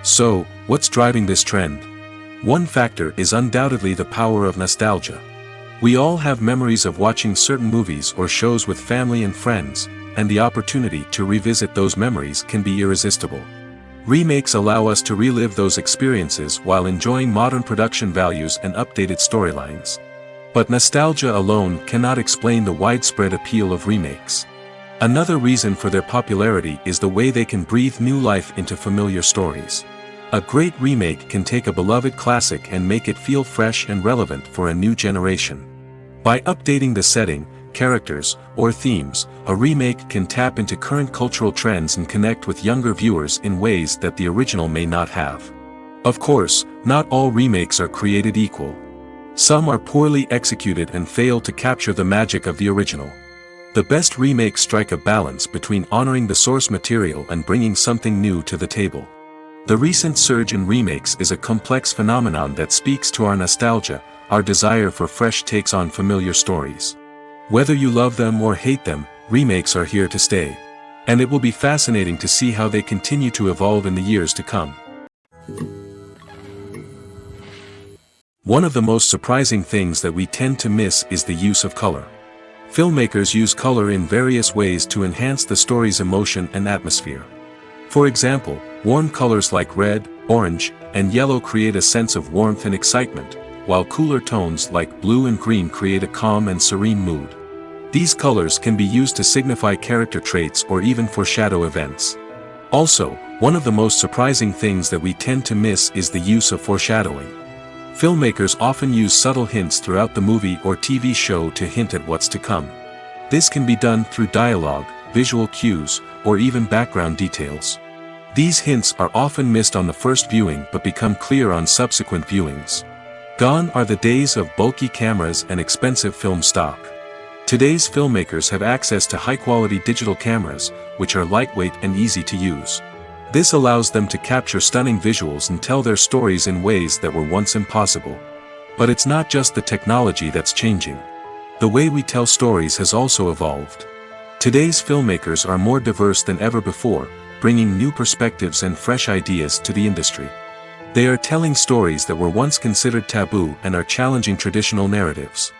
So, what's driving this trend? One factor is undoubtedly the power of nostalgia. We all have memories of watching certain movies or shows with family and friends, and the opportunity to revisit those memories can be irresistible. Remakes allow us to relive those experiences while enjoying modern production values and updated storylines. But nostalgia alone cannot explain the widespread appeal of remakes. Another reason for their popularity is the way they can breathe new life into familiar stories. A great remake can take a beloved classic and make it feel fresh and relevant for a new generation. By updating the setting, characters, or themes, a remake can tap into current cultural trends and connect with younger viewers in ways that the original may not have. Of course, not all remakes are created equal. Some are poorly executed and fail to capture the magic of the original. The best remakes strike a balance between honoring the source material and bringing something new to the table. The recent surge in remakes is a complex phenomenon that speaks to our nostalgia, our desire for fresh takes on familiar stories. Whether you love them or hate them, remakes are here to stay. And it will be fascinating to see how they continue to evolve in the years to come. One of the most surprising things that we tend to miss is the use of color. Filmmakers use color in various ways to enhance the story's emotion and atmosphere. For example, warm colors like red, orange, and yellow create a sense of warmth and excitement, while cooler tones like blue and green create a calm and serene mood. These colors can be used to signify character traits or even foreshadow events. Also, one of the most surprising things that we tend to miss is the use of foreshadowing. Filmmakers often use subtle hints throughout the movie or TV show to hint at what's to come. This can be done through dialogue, visual cues, or even background details. These hints are often missed on the first viewing but become clear on subsequent viewings. Gone are the days of bulky cameras and expensive film stock. Today's filmmakers have access to high-quality digital cameras, which are lightweight and easy to use. This allows them to capture stunning visuals and tell their stories in ways that were once impossible. But it's not just the technology that's changing. The way we tell stories has also evolved. Today's filmmakers are more diverse than ever before, bringing new perspectives and fresh ideas to the industry. They are telling stories that were once considered taboo and are challenging traditional narratives.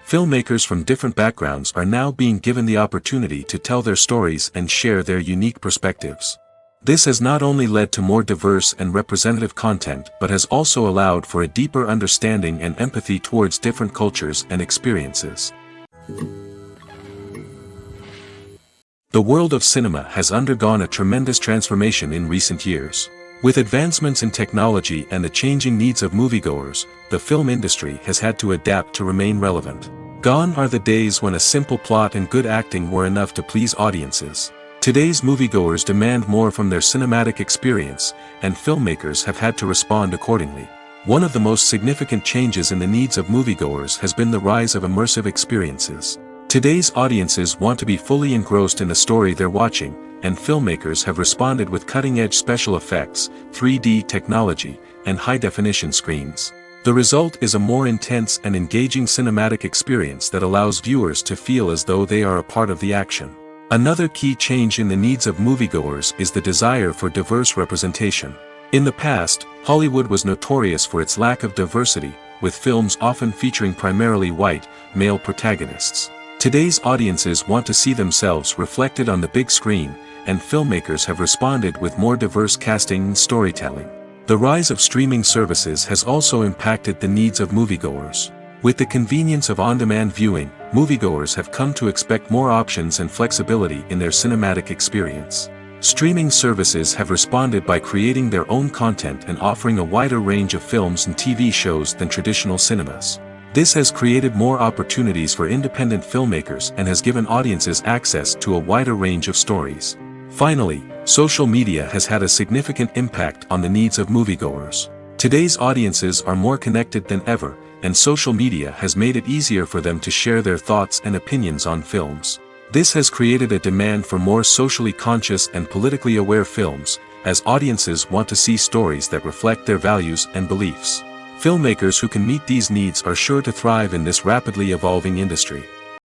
Filmmakers from different backgrounds are now being given the opportunity to tell their stories and share their unique perspectives. This has not only led to more diverse and representative content but has also allowed for a deeper understanding and empathy towards different cultures and experiences. The world of cinema has undergone a tremendous transformation in recent years. With advancements in technology and the changing needs of moviegoers, the film industry has had to adapt to remain relevant. Gone are the days when a simple plot and good acting were enough to please audiences. Today's moviegoers demand more from their cinematic experience, and filmmakers have had to respond accordingly. One of the most significant changes in the needs of moviegoers has been the rise of immersive experiences. Today's audiences want to be fully engrossed in the story they're watching, and filmmakers have responded with cutting-edge special effects, 3D technology, and high-definition screens. The result is a more intense and engaging cinematic experience that allows viewers to feel as though they are a part of the action. Another key change in the needs of moviegoers is the desire for diverse representation. In the past, Hollywood was notorious for its lack of diversity, with films often featuring primarily white, male protagonists. Today's audiences want to see themselves reflected on the big screen, and filmmakers have responded with more diverse casting and storytelling. The rise of streaming services has also impacted the needs of moviegoers. With the convenience of on-demand viewing, moviegoers have come to expect more options and flexibility in their cinematic experience. Streaming services have responded by creating their own content and offering a wider range of films and TV shows than traditional cinemas. This has created more opportunities for independent filmmakers and has given audiences access to a wider range of stories. Finally, social media has had a significant impact on the needs of moviegoers. Today's audiences are more connected than ever, and social media has made it easier for them to share their thoughts and opinions on films. This has created a demand for more socially conscious and politically aware films, as audiences want to see stories that reflect their values and beliefs. Filmmakers who can meet these needs are sure to thrive in this rapidly evolving industry.